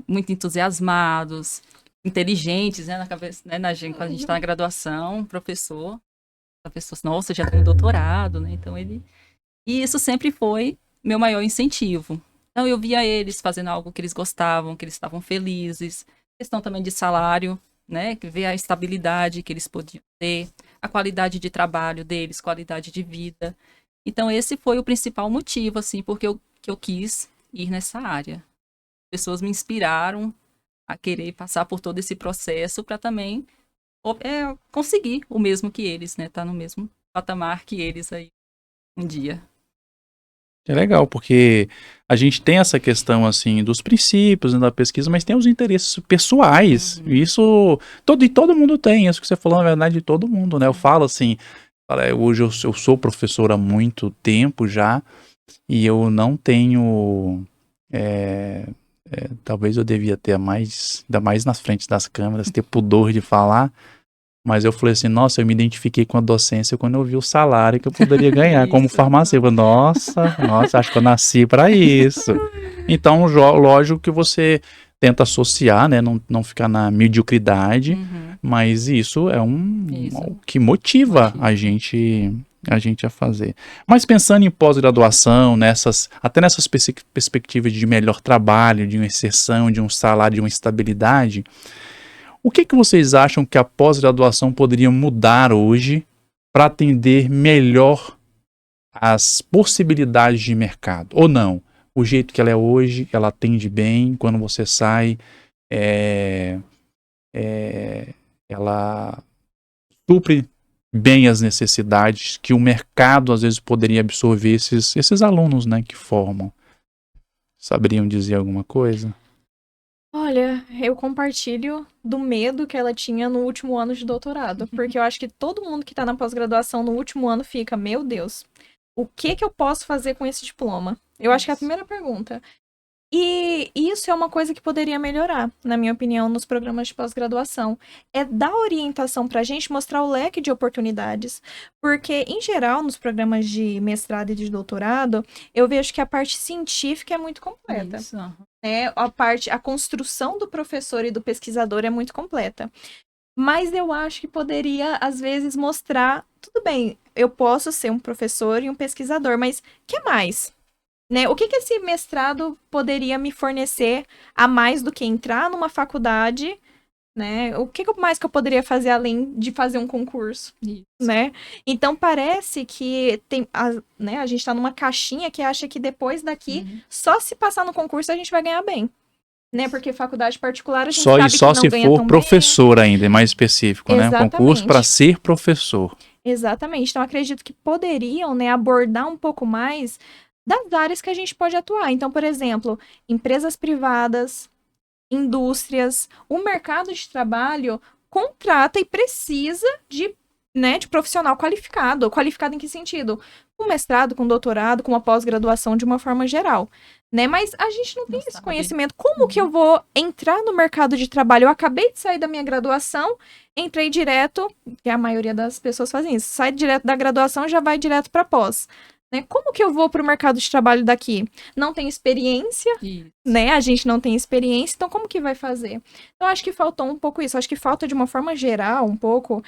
Muito entusiasmados, inteligentes, né? Na cabeça, né? Quando a gente está na graduação, a pessoa, nossa, já tem um doutorado, né? Então e isso sempre foi meu maior incentivo. Então eu via eles fazendo algo que eles gostavam, que eles estavam felizes, questão também de salário, né? Ver a estabilidade que eles podiam ter, a qualidade de trabalho deles, qualidade de vida. Então esse foi o principal motivo, assim, porque que eu quis ir nessa área. Pessoas me inspiraram a querer passar por todo esse processo para também conseguir o mesmo que eles, né? Tá no mesmo patamar que eles aí um dia. É legal, porque a gente tem essa questão, assim, dos princípios, né, da pesquisa, mas tem os interesses pessoais. Uhum. Isso, todo mundo tem, isso que você falou, na verdade, de todo mundo, né? Eu falo assim, hoje eu sou professor há muito tempo já, e eu não tenho... talvez eu devia ter ainda mais nas frentes das câmeras, ter pudor de falar, mas eu falei assim, nossa, eu me identifiquei com a docência quando eu vi o salário que eu poderia ganhar como Isso. farmacêutico. Nossa, acho que eu nasci para isso. Então, lógico que você tenta associar, né, não ficar na mediocridade, mas isso é algo que motiva a gente a fazer. Mas pensando em pós-graduação, até nessas perspectivas de melhor trabalho, de uma inserção, de um salário, de uma estabilidade, o que vocês acham que a pós-graduação poderia mudar hoje para atender melhor as possibilidades de mercado? Ou não? O jeito que ela é hoje, ela atende bem, quando você sai, ela supre bem as necessidades que o mercado às vezes poderia absorver esses alunos, né, que formam. Saberiam dizer alguma coisa? Olha, eu compartilho do medo que ela tinha no último ano de doutorado, porque eu acho que todo mundo que tá na pós-graduação no último ano fica, meu Deus, o que eu posso fazer com esse diploma? Eu acho que é a primeira pergunta. E isso é uma coisa que poderia melhorar, na minha opinião, nos programas de pós-graduação. É dar orientação pra gente, mostrar o leque de oportunidades. Porque, em geral, nos programas de mestrado e de doutorado, eu vejo que a parte científica é muito completa. Isso. Né? A construção do professor e do pesquisador é muito completa. Mas eu acho que poderia, às vezes, mostrar, tudo bem, eu posso ser um professor e um pesquisador, mas o que mais? Né? O que esse mestrado poderia me fornecer a mais do que entrar numa faculdade, né? O que mais que eu poderia fazer além de fazer um concurso, Isso. né? Então parece que né, a gente tá numa caixinha que acha que depois daqui, só se passar no concurso a gente vai ganhar bem. Né? Porque faculdade particular a gente Só sabe e só que não se ganha for tão professor ainda, é mais específico, né? Um concurso para Exatamente. ser professor. Exatamente. Então, acredito que poderiam, né, abordar um pouco mais das áreas que a gente pode atuar. Então, por exemplo, empresas privadas, indústrias, o mercado de trabalho contrata e precisa de, né, de profissional qualificado. Qualificado em que sentido? Com mestrado, com doutorado, com uma pós-graduação de uma forma geral. Né? Mas a gente não tem esse conhecimento. Como que eu vou entrar no mercado de trabalho? Eu acabei de sair da minha graduação, entrei direto, que a maioria das pessoas fazem isso, sai direto da graduação e já vai direto para pós. Né? Como que eu vou para o mercado de trabalho daqui? Não tenho experiência, né? A gente não tem experiência, então como que vai fazer? Então, acho que faltou um pouco isso. Acho que falta, de uma forma geral, um pouco,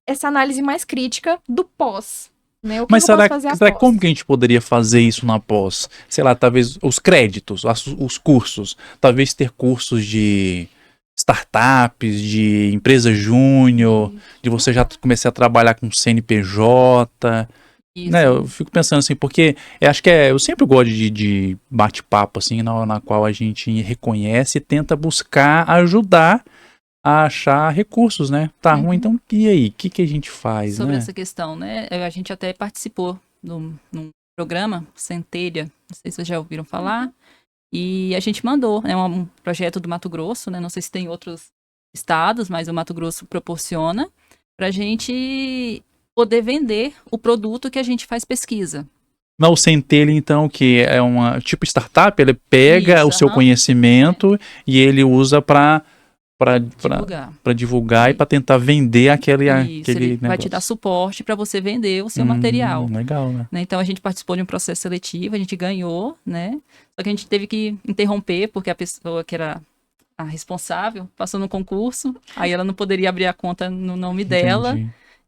essa análise mais crítica do pós. Né? O que Mas eu posso será, fazer será após? como que a gente poderia fazer isso na pós? Sei lá, talvez os créditos, os cursos. Talvez ter cursos de startups, de empresa júnior, de você já começar a trabalhar com CNPJ. Isso. Né, eu fico pensando assim, porque eu acho que eu sempre gosto de bate-papo, assim, na qual a gente reconhece e tenta buscar ajudar a achar recursos, né? Tá ruim, então e aí? O que a gente faz, sobre né? essa questão, né? A gente até participou num programa, Centelha, não sei se vocês já ouviram falar, e a gente mandou, né, um projeto do Mato Grosso, né? Não sei se tem outros estados, mas o Mato Grosso proporciona pra gente poder vender o produto que a gente faz pesquisa. Não, o Centelha, então, que é uma tipo startup, ele pega Isso, o seu conhecimento e ele usa para divulgar e para tentar vender aquele ele negócio. vai te dar suporte para você vender o seu material. Legal, né? Então a gente participou de um processo seletivo, a gente ganhou, né? Só que a gente teve que interromper porque a pessoa que era a responsável passou no concurso, aí ela não poderia abrir a conta no nome dela,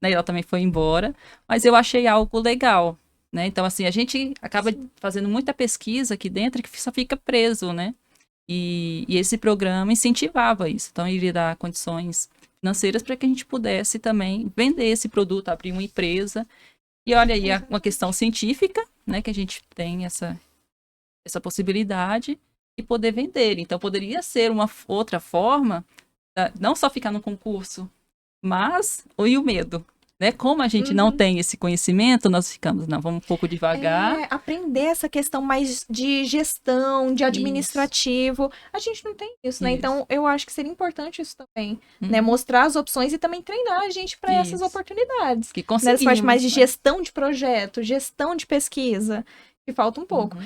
né? E ela também foi embora, mas eu achei algo legal, né? Então assim, a gente acaba fazendo muita pesquisa aqui dentro que só fica preso, né? E esse programa incentivava isso. Então, ele ia dar condições financeiras para que a gente pudesse também vender esse produto, abrir uma empresa. E olha aí, é uma questão científica, né? Que a gente tem essa possibilidade de poder vender. Então, poderia ser uma outra forma, não só ficar no concurso, mas e o medo. Né? Como a gente não tem esse conhecimento, nós ficamos, não, vamos um pouco devagar. Aprender essa questão mais de gestão, de administrativo. A gente não tem isso, né? Então, eu acho que seria importante isso também, né? Mostrar as opções e também treinar a gente para essas oportunidades. Que conseguimos. Essa parte mais de gestão de projeto, gestão de pesquisa, que falta um pouco.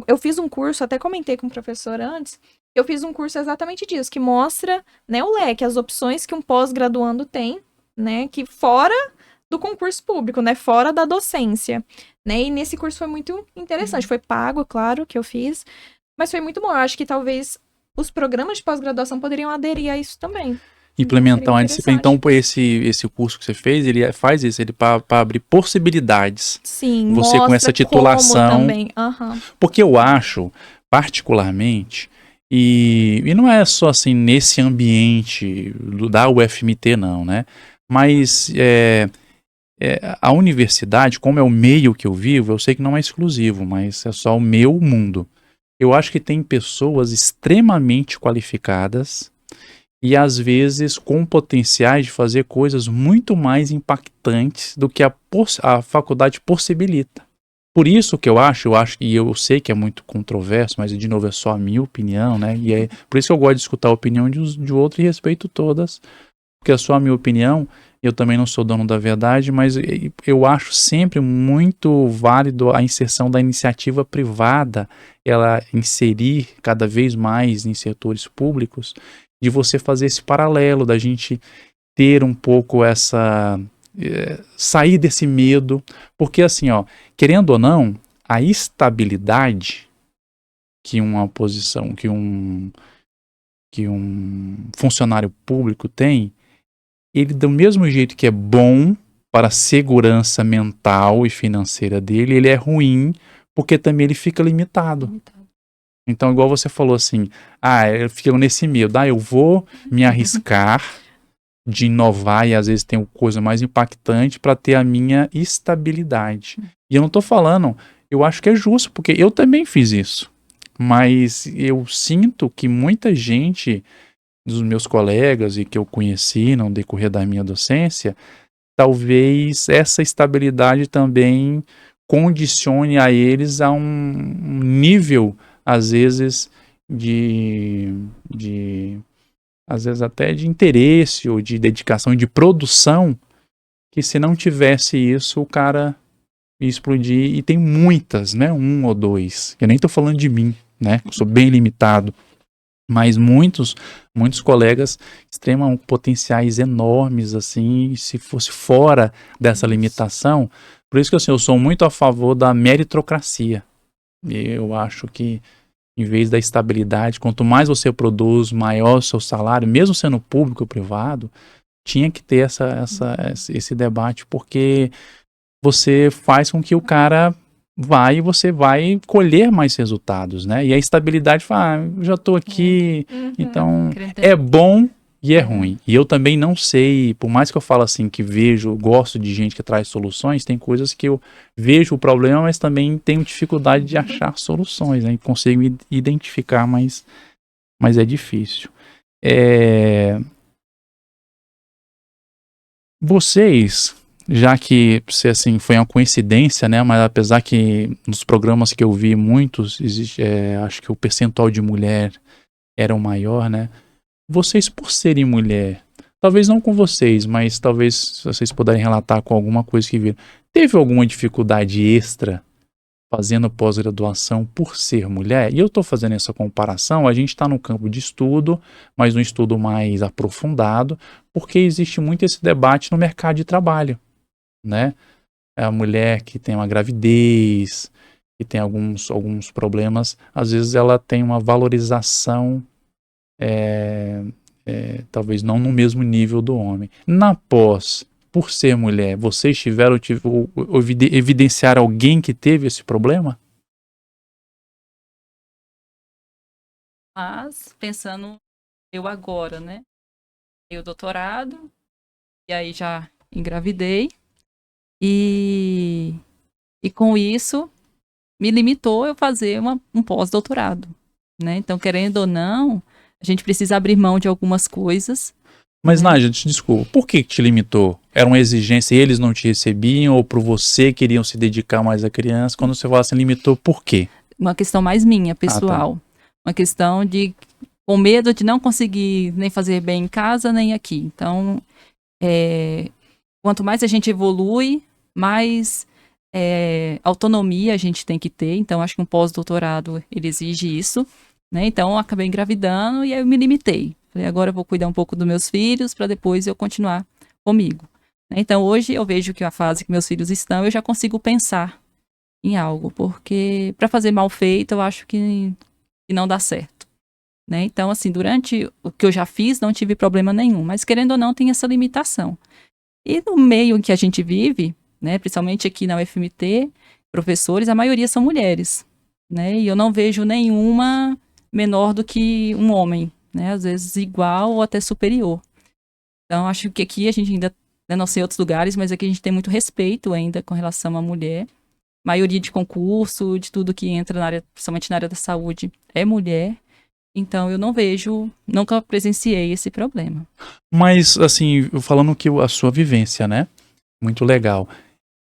Eu fiz um curso, até comentei com o professor antes, eu fiz um curso exatamente disso, que mostra, né, o leque, as opções que um pós-graduando tem, né, que fora do concurso público, né, fora da docência, né, e nesse curso foi muito interessante, foi pago, claro, que eu fiz, mas foi muito bom, eu acho que talvez os programas de pós-graduação poderiam aderir a isso também. Implementar uma disciplina, então esse curso que você fez, ele faz isso, ele para abrir possibilidades. Sim, você com essa titulação, também. Porque eu acho, particularmente, e não é só assim nesse ambiente da UFMT não, né, mas a universidade, como é o meio que eu vivo, eu sei que não é exclusivo, mas é só o meu mundo. Eu acho que tem pessoas extremamente qualificadas e às vezes com potenciais de fazer coisas muito mais impactantes do que a faculdade possibilita. Por isso que eu acho, e eu sei que é muito controverso, mas de novo é só a minha opinião, né? E é por isso que eu gosto de escutar a opinião de outro e respeito todas, porque é só a minha opinião. Eu também não sou dono da verdade, mas eu acho sempre muito válido a inserção da iniciativa privada, ela inserir cada vez mais em setores públicos, de você fazer esse paralelo, da gente ter um pouco sair desse medo, porque assim, ó, querendo ou não, a estabilidade que uma posição, que um funcionário público tem, ele do mesmo jeito que é bom para a segurança mental e financeira dele, ele é ruim porque também ele fica limitado. Então, igual você falou assim, eu fico nesse medo, eu vou me arriscar de inovar e às vezes tem coisa mais impactante para ter a minha estabilidade. E eu não tô falando, eu acho que é justo, porque eu também fiz isso. Mas eu sinto que muita gente dos meus colegas e que eu conheci no decorrer da minha docência, talvez essa estabilidade também condicione a eles a um nível, às vezes, às vezes até de interesse ou de dedicação e de produção, que se não tivesse isso, o cara ia explodir. E tem muitas, né? 1 ou 2. Eu nem tô falando de mim, né? Eu sou bem limitado. Mas muitos colegas extremam potenciais enormes, assim, se fosse fora dessa limitação. Por isso que assim, eu sou muito a favor da meritocracia. Eu acho que, em vez da estabilidade, quanto mais você produz, maior o seu salário, mesmo sendo público ou privado, tinha que ter esse debate, porque você faz com que o cara você vai colher mais resultados, né? E a estabilidade fala, eu já tô aqui, então é bom e é ruim. E eu também não sei, por mais que eu falo assim, que gosto de gente que traz soluções, tem coisas que eu vejo o problema, mas também tenho dificuldade de achar soluções, né? E consigo identificar, mas é difícil. Vocês, já que assim, foi uma coincidência, né? Mas apesar que nos programas que eu vi muitos, acho que o percentual de mulher era o maior, né? Vocês, por serem mulher, talvez não com vocês, mas talvez vocês puderem relatar com alguma coisa que viram. Teve alguma dificuldade extra fazendo pós-graduação por ser mulher? E eu estou fazendo essa comparação, a gente está no campo de estudo, mas um estudo mais aprofundado, porque existe muito esse debate no mercado de trabalho, né? A mulher que tem uma gravidez, que tem alguns problemas, às vezes ela tem uma valorização talvez não no mesmo nível do homem. Na pós, por ser mulher, vocês evidenciar alguém que teve esse problema? Mas, pensando eu agora, né? Eu doutorado, e aí já engravidei, e com isso me limitou eu fazer um pós-doutorado, né? Então, querendo ou não, a gente precisa abrir mão de algumas coisas. Mas, Nádia, desculpa, por que te limitou? Era uma exigência e eles não te recebiam, ou por você queriam se dedicar mais à criança? Quando você fala assim, limitou, por quê? Uma questão mais minha, pessoal. Tá. Uma questão com medo de não conseguir nem fazer bem em casa, nem aqui. Então, quanto mais a gente evolui, mais autonomia a gente tem que ter. Então, acho que um pós-doutorado, ele exige isso, né? Então, eu acabei engravidando e aí eu me limitei. Falei, agora eu vou cuidar um pouco dos meus filhos para depois eu continuar comigo. Então, hoje eu vejo que a fase que meus filhos estão, eu já consigo pensar em algo, porque para fazer mal feito, eu acho que não dá certo, né? Então, assim, durante o que eu já fiz, não tive problema nenhum, mas querendo ou não, tem essa limitação. E no meio em que a gente vive, né, principalmente aqui na UFMT, professores, a maioria são mulheres, né? E eu não vejo nenhuma menor do que um homem, né? Às vezes igual ou até superior. Então, acho que aqui a gente ainda, não sei outros lugares, mas aqui a gente tem muito respeito ainda com relação à mulher. Maioria de concurso, de tudo que entra na área, principalmente na área da saúde, é mulher. Então, eu não vejo, nunca presenciei esse problema. Mas, assim, falando que a sua vivência, né? Muito legal.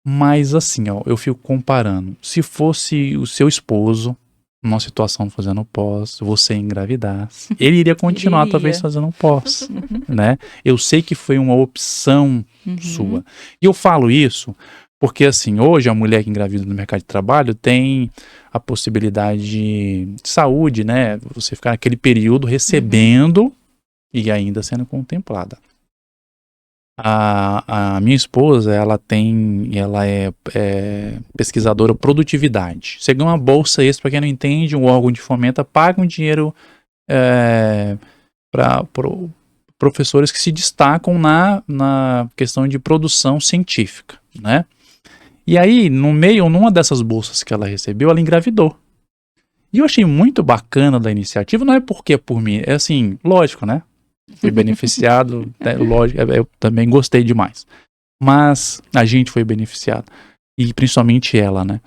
Mas, assim, ó, eu fico comparando. Se fosse o seu esposo, numa situação fazendo pós, você engravidasse, ele iria continuar, talvez, fazendo pós, né? Eu sei que foi uma opção sua. E eu falo isso porque, assim, hoje a mulher que engravida no mercado de trabalho tem a possibilidade de saúde, né? Você ficar naquele período recebendo e ainda sendo contemplada. A minha esposa, ela é pesquisadora produtividade. Você ganha uma bolsa extra, para quem não entende, um órgão de fomento paga um dinheiro para professores que se destacam na questão de produção científica, né? E aí, numa dessas bolsas que ela recebeu, ela engravidou. E eu achei muito bacana da iniciativa, não é porque é por mim, é assim, lógico, né? Fui beneficiado, né? Lógico, eu também gostei demais. Mas a gente foi beneficiado, e principalmente ela, né?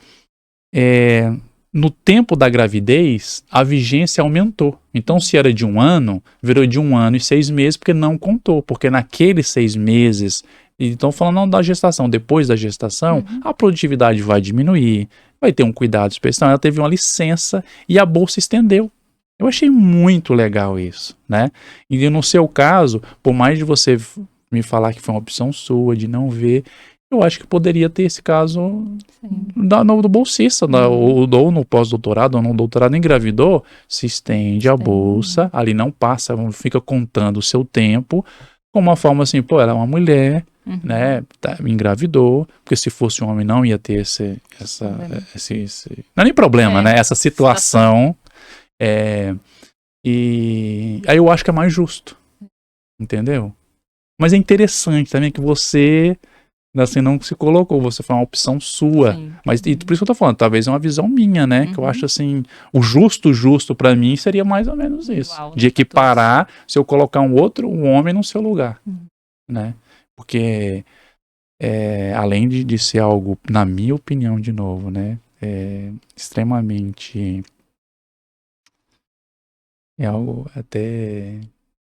No tempo da gravidez, a vigência aumentou. Então, se era de 1 ano, virou de 1 ano e 6 meses, porque não contou. Porque naqueles 6 meses, então falando não da gestação, depois da gestação, a produtividade vai diminuir, vai ter um cuidado especial. Ela teve uma licença e a bolsa estendeu. Eu achei muito legal isso, né? E no seu caso, por mais de você me falar que foi uma opção sua, de não ver, eu acho que poderia ter esse caso do bolsista, ou no pós-doutorado, ou no doutorado, engravidou, se estende a bolsa, ali não passa, fica contando o seu tempo, com uma forma assim, pô, ela é uma mulher, né, engravidou, porque se fosse um homem não ia ter esse não é nem problema, né, essa situação, e aí eu acho que é mais justo, entendeu? Mas é interessante também que você, assim, não se colocou, você foi uma opção sua. Sim. Mas e por isso que eu tô falando, talvez é uma visão minha, né? Que eu acho assim, o justo pra mim seria mais ou menos isso. De equiparar se eu colocar um homem no seu lugar, né? Porque além de ser algo, na minha opinião, de novo, né? Extremamente... É algo até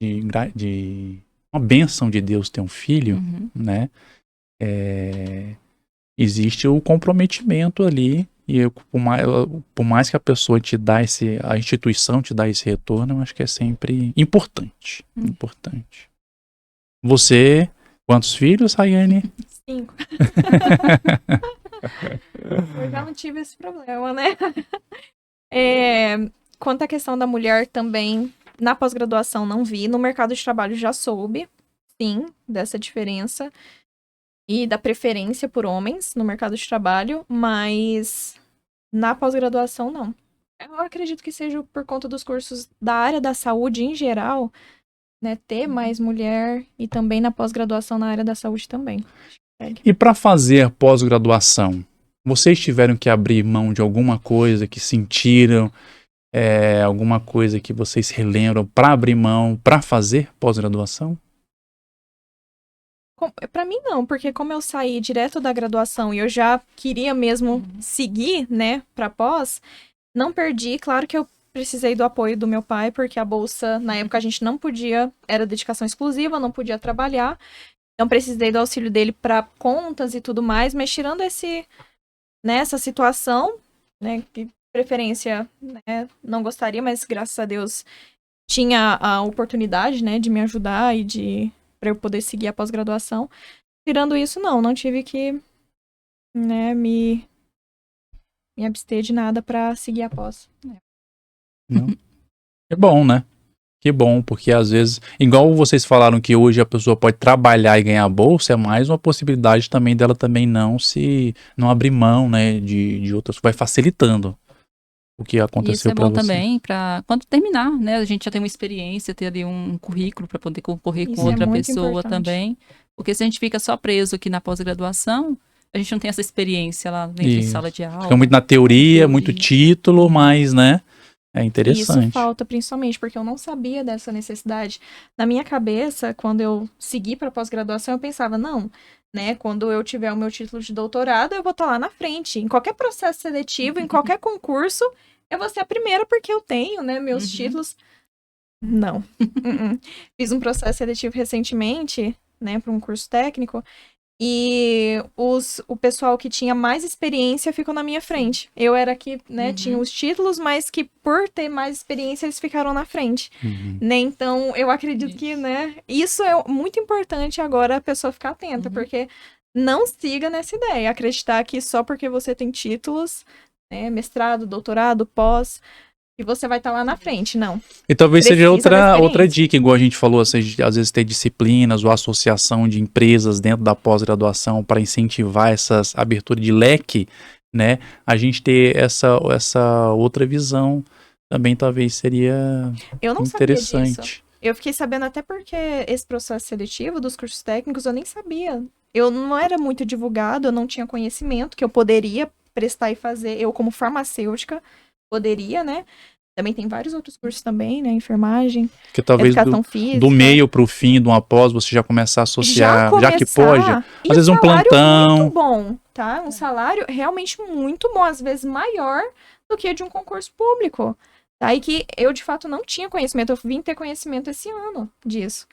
de uma bênção de Deus ter um filho, né? Existe o comprometimento ali, e por mais que a pessoa te dá a instituição te dá esse retorno, eu acho que é sempre importante. Importante. Você, quantos filhos, Rayane? 5. Eu já não tive esse problema, né? Quanto à questão da mulher também, na pós-graduação não vi, no mercado de trabalho já soube, sim, dessa diferença e da preferência por homens no mercado de trabalho, mas na pós-graduação não. Eu acredito que seja por conta dos cursos da área da saúde em geral, né, ter mais mulher e também na pós-graduação na área da saúde também. E para fazer pós-graduação, vocês tiveram que abrir mão de alguma coisa que sentiram, alguma coisa que vocês relembram para abrir mão, para fazer pós-graduação? Para mim não, porque como eu saí direto da graduação e eu já queria mesmo seguir, né, para pós, não perdi. Claro que eu precisei do apoio do meu pai, porque a bolsa, na época a gente não podia, era dedicação exclusiva, não podia trabalhar. Então precisei do auxílio dele para contas e tudo mais, mas tirando essa situação, né, que preferência, né, não gostaria, mas graças a Deus tinha a oportunidade, né, de me ajudar e para eu poder seguir a pós-graduação. Tirando isso, não tive que, né, me abster de nada para seguir a pós. Não. É bom, né? Que bom, porque às vezes, igual vocês falaram que hoje a pessoa pode trabalhar e ganhar bolsa, é mais uma possibilidade também dela também não abrir mão, né, de outras, vai facilitando o que aconteceu para você. Isso é bom também para quando terminar, né, a gente já tem uma experiência, ter ali um currículo para poder concorrer com outra pessoa importante também, porque se a gente fica só preso aqui na pós-graduação, a gente não tem essa experiência lá dentro de sala de aula. Fica muito na teoria, muito título, mas, né, é interessante. Isso falta principalmente porque eu não sabia dessa necessidade. Na minha cabeça, quando eu segui para pós-graduação, eu pensava, não, né, quando eu tiver o meu título de doutorado, eu vou estar lá na frente. Em qualquer processo seletivo, em qualquer concurso, eu vou ser a primeira porque eu tenho, né, meus títulos. Não. Fiz um processo seletivo recentemente, né, para um curso técnico, e o pessoal que tinha mais experiência ficou na minha frente. Eu era que, né, tinha os títulos, mas que por ter mais experiência, eles ficaram na frente. Né? Então, eu acredito que, né, isso é muito importante agora a pessoa ficar atenta, porque não siga nessa ideia, acreditar que só porque você tem títulos, né, mestrado, doutorado, pós, e você vai estar lá na frente, não. E talvez seja outra dica, igual a gente falou, às vezes ter disciplinas ou associação de empresas dentro da pós-graduação para incentivar essas abertura de leque, né? A gente ter essa outra visão também talvez seria eu não interessante. Sabia disso. Eu fiquei sabendo até porque esse processo seletivo dos cursos técnicos eu nem sabia eu não era muito divulgado, eu não tinha conhecimento que eu poderia prestar e fazer, eu como farmacêutica poderia, né? Também tem vários outros cursos também, né? Enfermagem, Que talvez educação física. do meio para o fim, de um após, você já começar a associar, já que pode, e às vezes um um salário plantão. muito bom, tá? Um salário realmente muito bom, às vezes maior do que de um concurso público. Tá? E que eu, de fato, não tinha conhecimento, eu vim ter conhecimento esse ano disso.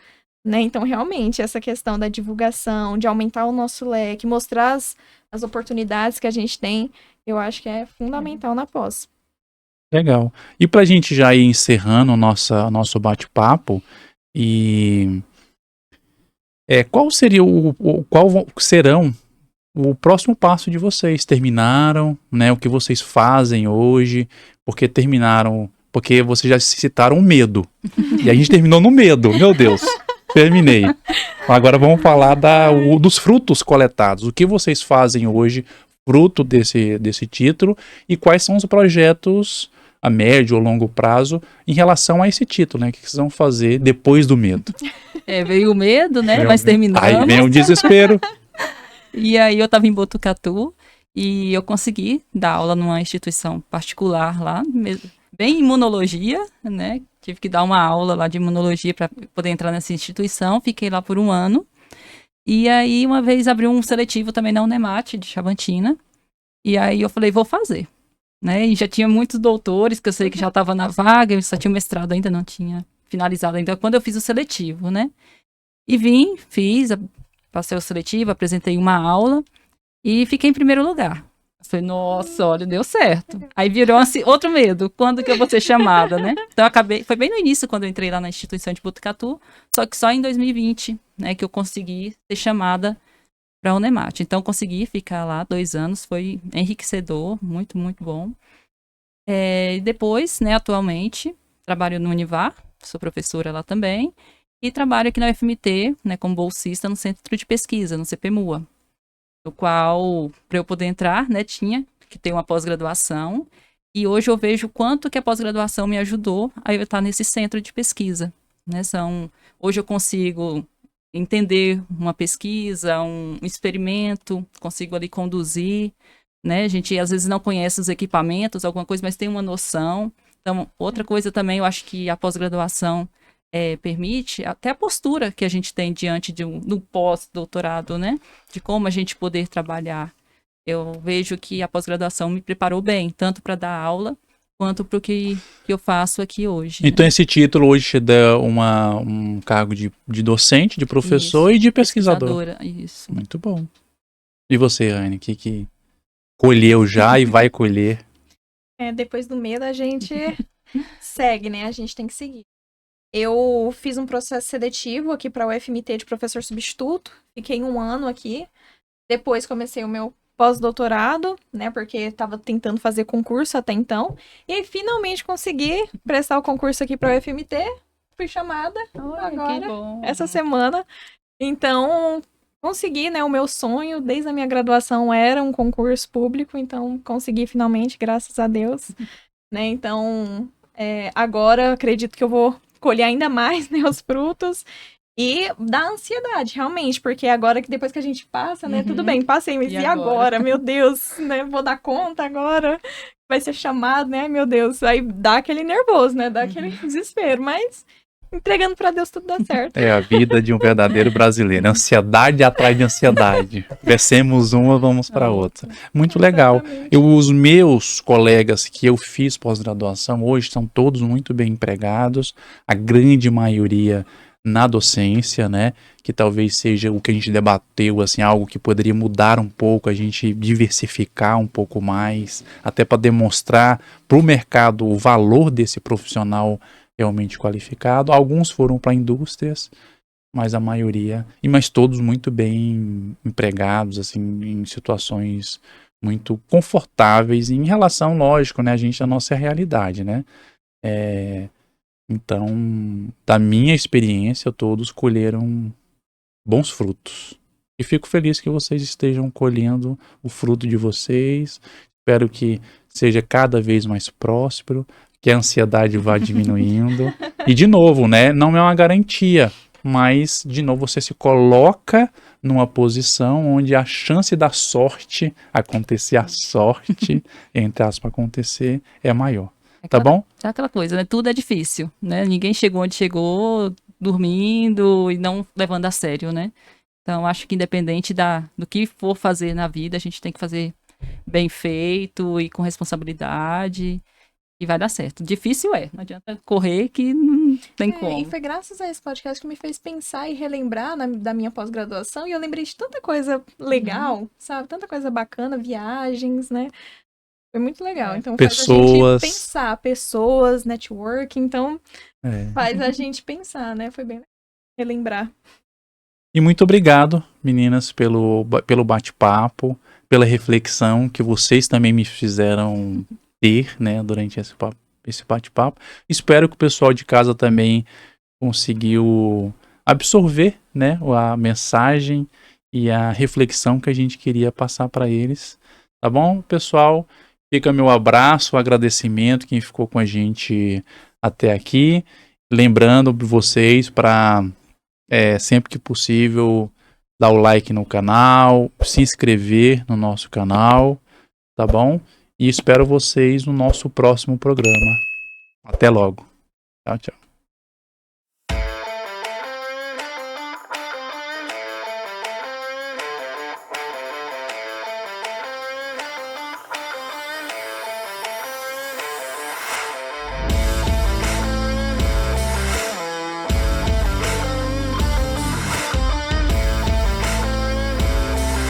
Né? Então, realmente, essa questão da divulgação, de aumentar o nosso leque, mostrar as oportunidades que a gente tem, eu acho que é fundamental na pós. Legal. E para a gente já ir encerrando o nosso bate-papo, e qual seria qual serão o próximo passo de vocês? Terminaram, né? O que vocês fazem hoje? Porque vocês já citaram o medo. E a gente terminou no medo, meu Deus. Terminei. Agora vamos falar dos frutos coletados. O que vocês fazem hoje, fruto desse título, e quais são os projetos a médio ou longo prazo em relação a esse título, né? O que vocês vão fazer depois do medo? Veio o medo, né? Mas terminamos. Aí vem o desespero. E aí eu estava em Botucatu e eu consegui dar aula numa instituição particular lá, bem imunologia, né? Tive que dar uma aula lá de imunologia para poder entrar nessa instituição. Fiquei lá por um ano. E aí uma vez abriu um seletivo também na Unemat de Chavantina. E aí eu falei, vou fazer. Né? E já tinha muitos doutores que eu sei que já estava na vaga, eu só tinha mestrado ainda, não tinha finalizado ainda, quando eu fiz o seletivo, né? E passei o seletivo, apresentei uma aula e fiquei em primeiro lugar. Eu falei, nossa, olha, deu certo. Aí virou assim, outro medo, quando que eu vou ser chamada, né? Então foi bem no início, quando eu entrei lá na instituição de Botucatu, só que só em 2020, né, que eu consegui ser chamada para a Unemat. Então, consegui ficar lá 2 anos, foi enriquecedor, muito, muito bom. E depois, né, atualmente, trabalho no Univar, sou professora lá também, e trabalho aqui na UFMT, né, como bolsista no Centro de Pesquisa, no CPMUA, no qual, para eu poder entrar, né, tinha que ter uma pós-graduação, e hoje eu vejo o quanto que a pós-graduação me ajudou a eu estar nesse centro de pesquisa, né, hoje eu consigo entender uma pesquisa, um experimento, consigo ali conduzir, né? A gente às vezes não conhece os equipamentos, alguma coisa, mas tem uma noção. Então, outra coisa também, eu acho que a pós-graduação permite, até a postura que a gente tem diante do pós-doutorado, né? De como a gente poder trabalhar. Eu vejo que a pós-graduação me preparou bem, tanto para dar aula, quanto para o que eu faço aqui hoje. Então, né? esse título hoje te dá um cargo de docente, de professor Isso, e de pesquisador. Isso. Muito bom. E você, Anne, que colheu já e vai colher? Depois do medo, a gente segue, né? A gente tem que seguir. Eu fiz um processo seletivo aqui para o UFMT de professor substituto. Fiquei 1 ano aqui. Depois comecei o meu pós-doutorado, né? Porque estava tentando fazer concurso até então. E aí, finalmente consegui prestar o concurso aqui para o UFMT. Fui chamada agora, essa semana. Então, consegui, né? O meu sonho, desde a minha graduação, era um concurso público. Então, consegui finalmente, graças a Deus. Né? Então, agora acredito que eu vou colher ainda mais, né, os frutos. E dá ansiedade, realmente, porque agora que depois que a gente passa, né, tudo bem, passei, mas e agora? Meu Deus, né, vou dar conta agora? Vai ser chamado, né, meu Deus, aí dá aquele nervoso, né, dá aquele desespero, mas entregando pra Deus tudo dá certo. É a vida de um verdadeiro brasileiro, ansiedade atrás de ansiedade, vencemos uma, vamos para outra. Muito legal. Os meus colegas que eu fiz pós-graduação hoje estão todos muito bem empregados, a grande maioria na docência, né, que talvez seja o que a gente debateu, assim, algo que poderia mudar um pouco, a gente diversificar um pouco mais, até para demonstrar para o mercado o valor desse profissional realmente qualificado. Alguns foram para indústrias, mas a maioria, mas todos muito bem empregados, assim, em situações muito confortáveis em relação, lógico, né, a nossa realidade, né, então, da minha experiência, todos colheram bons frutos. E fico feliz que vocês estejam colhendo o fruto de vocês. Espero que seja cada vez mais próspero, que a ansiedade vá diminuindo. E, de novo, né, não é uma garantia, mas, de novo, você se coloca numa posição onde a chance da sorte acontecer, a sorte, entre aspas, acontecer, é maior. Tá bom? É aquela coisa, né? Tudo é difícil, né? Ninguém chegou onde chegou dormindo e não levando a sério, né? Então, acho que independente do que for fazer na vida, a gente tem que fazer bem feito e com responsabilidade e vai dar certo. Difícil é, não adianta correr que não tem como. E foi graças a esse podcast que me fez pensar e relembrar da minha pós-graduação, e eu lembrei de tanta coisa legal, sabe? Tanta coisa bacana, viagens, né? Foi muito legal. Então faz a Pessoas. gente pensar, pessoas, network, então É. faz a gente pensar, né? Foi bem legal relembrar. E muito obrigado, meninas, pelo bate-papo, pela reflexão que vocês também me fizeram ter, né, durante esse bate-papo. Espero que o pessoal de casa também conseguiu absorver, né, a mensagem e a reflexão que a gente queria passar para eles. Tá bom, pessoal? Fica meu abraço, agradecimento quem ficou com a gente até aqui. Lembrando vocês para sempre que possível dar o like no canal, se inscrever no nosso canal, tá bom? E espero vocês no nosso próximo programa. Até logo. Tchau, tchau.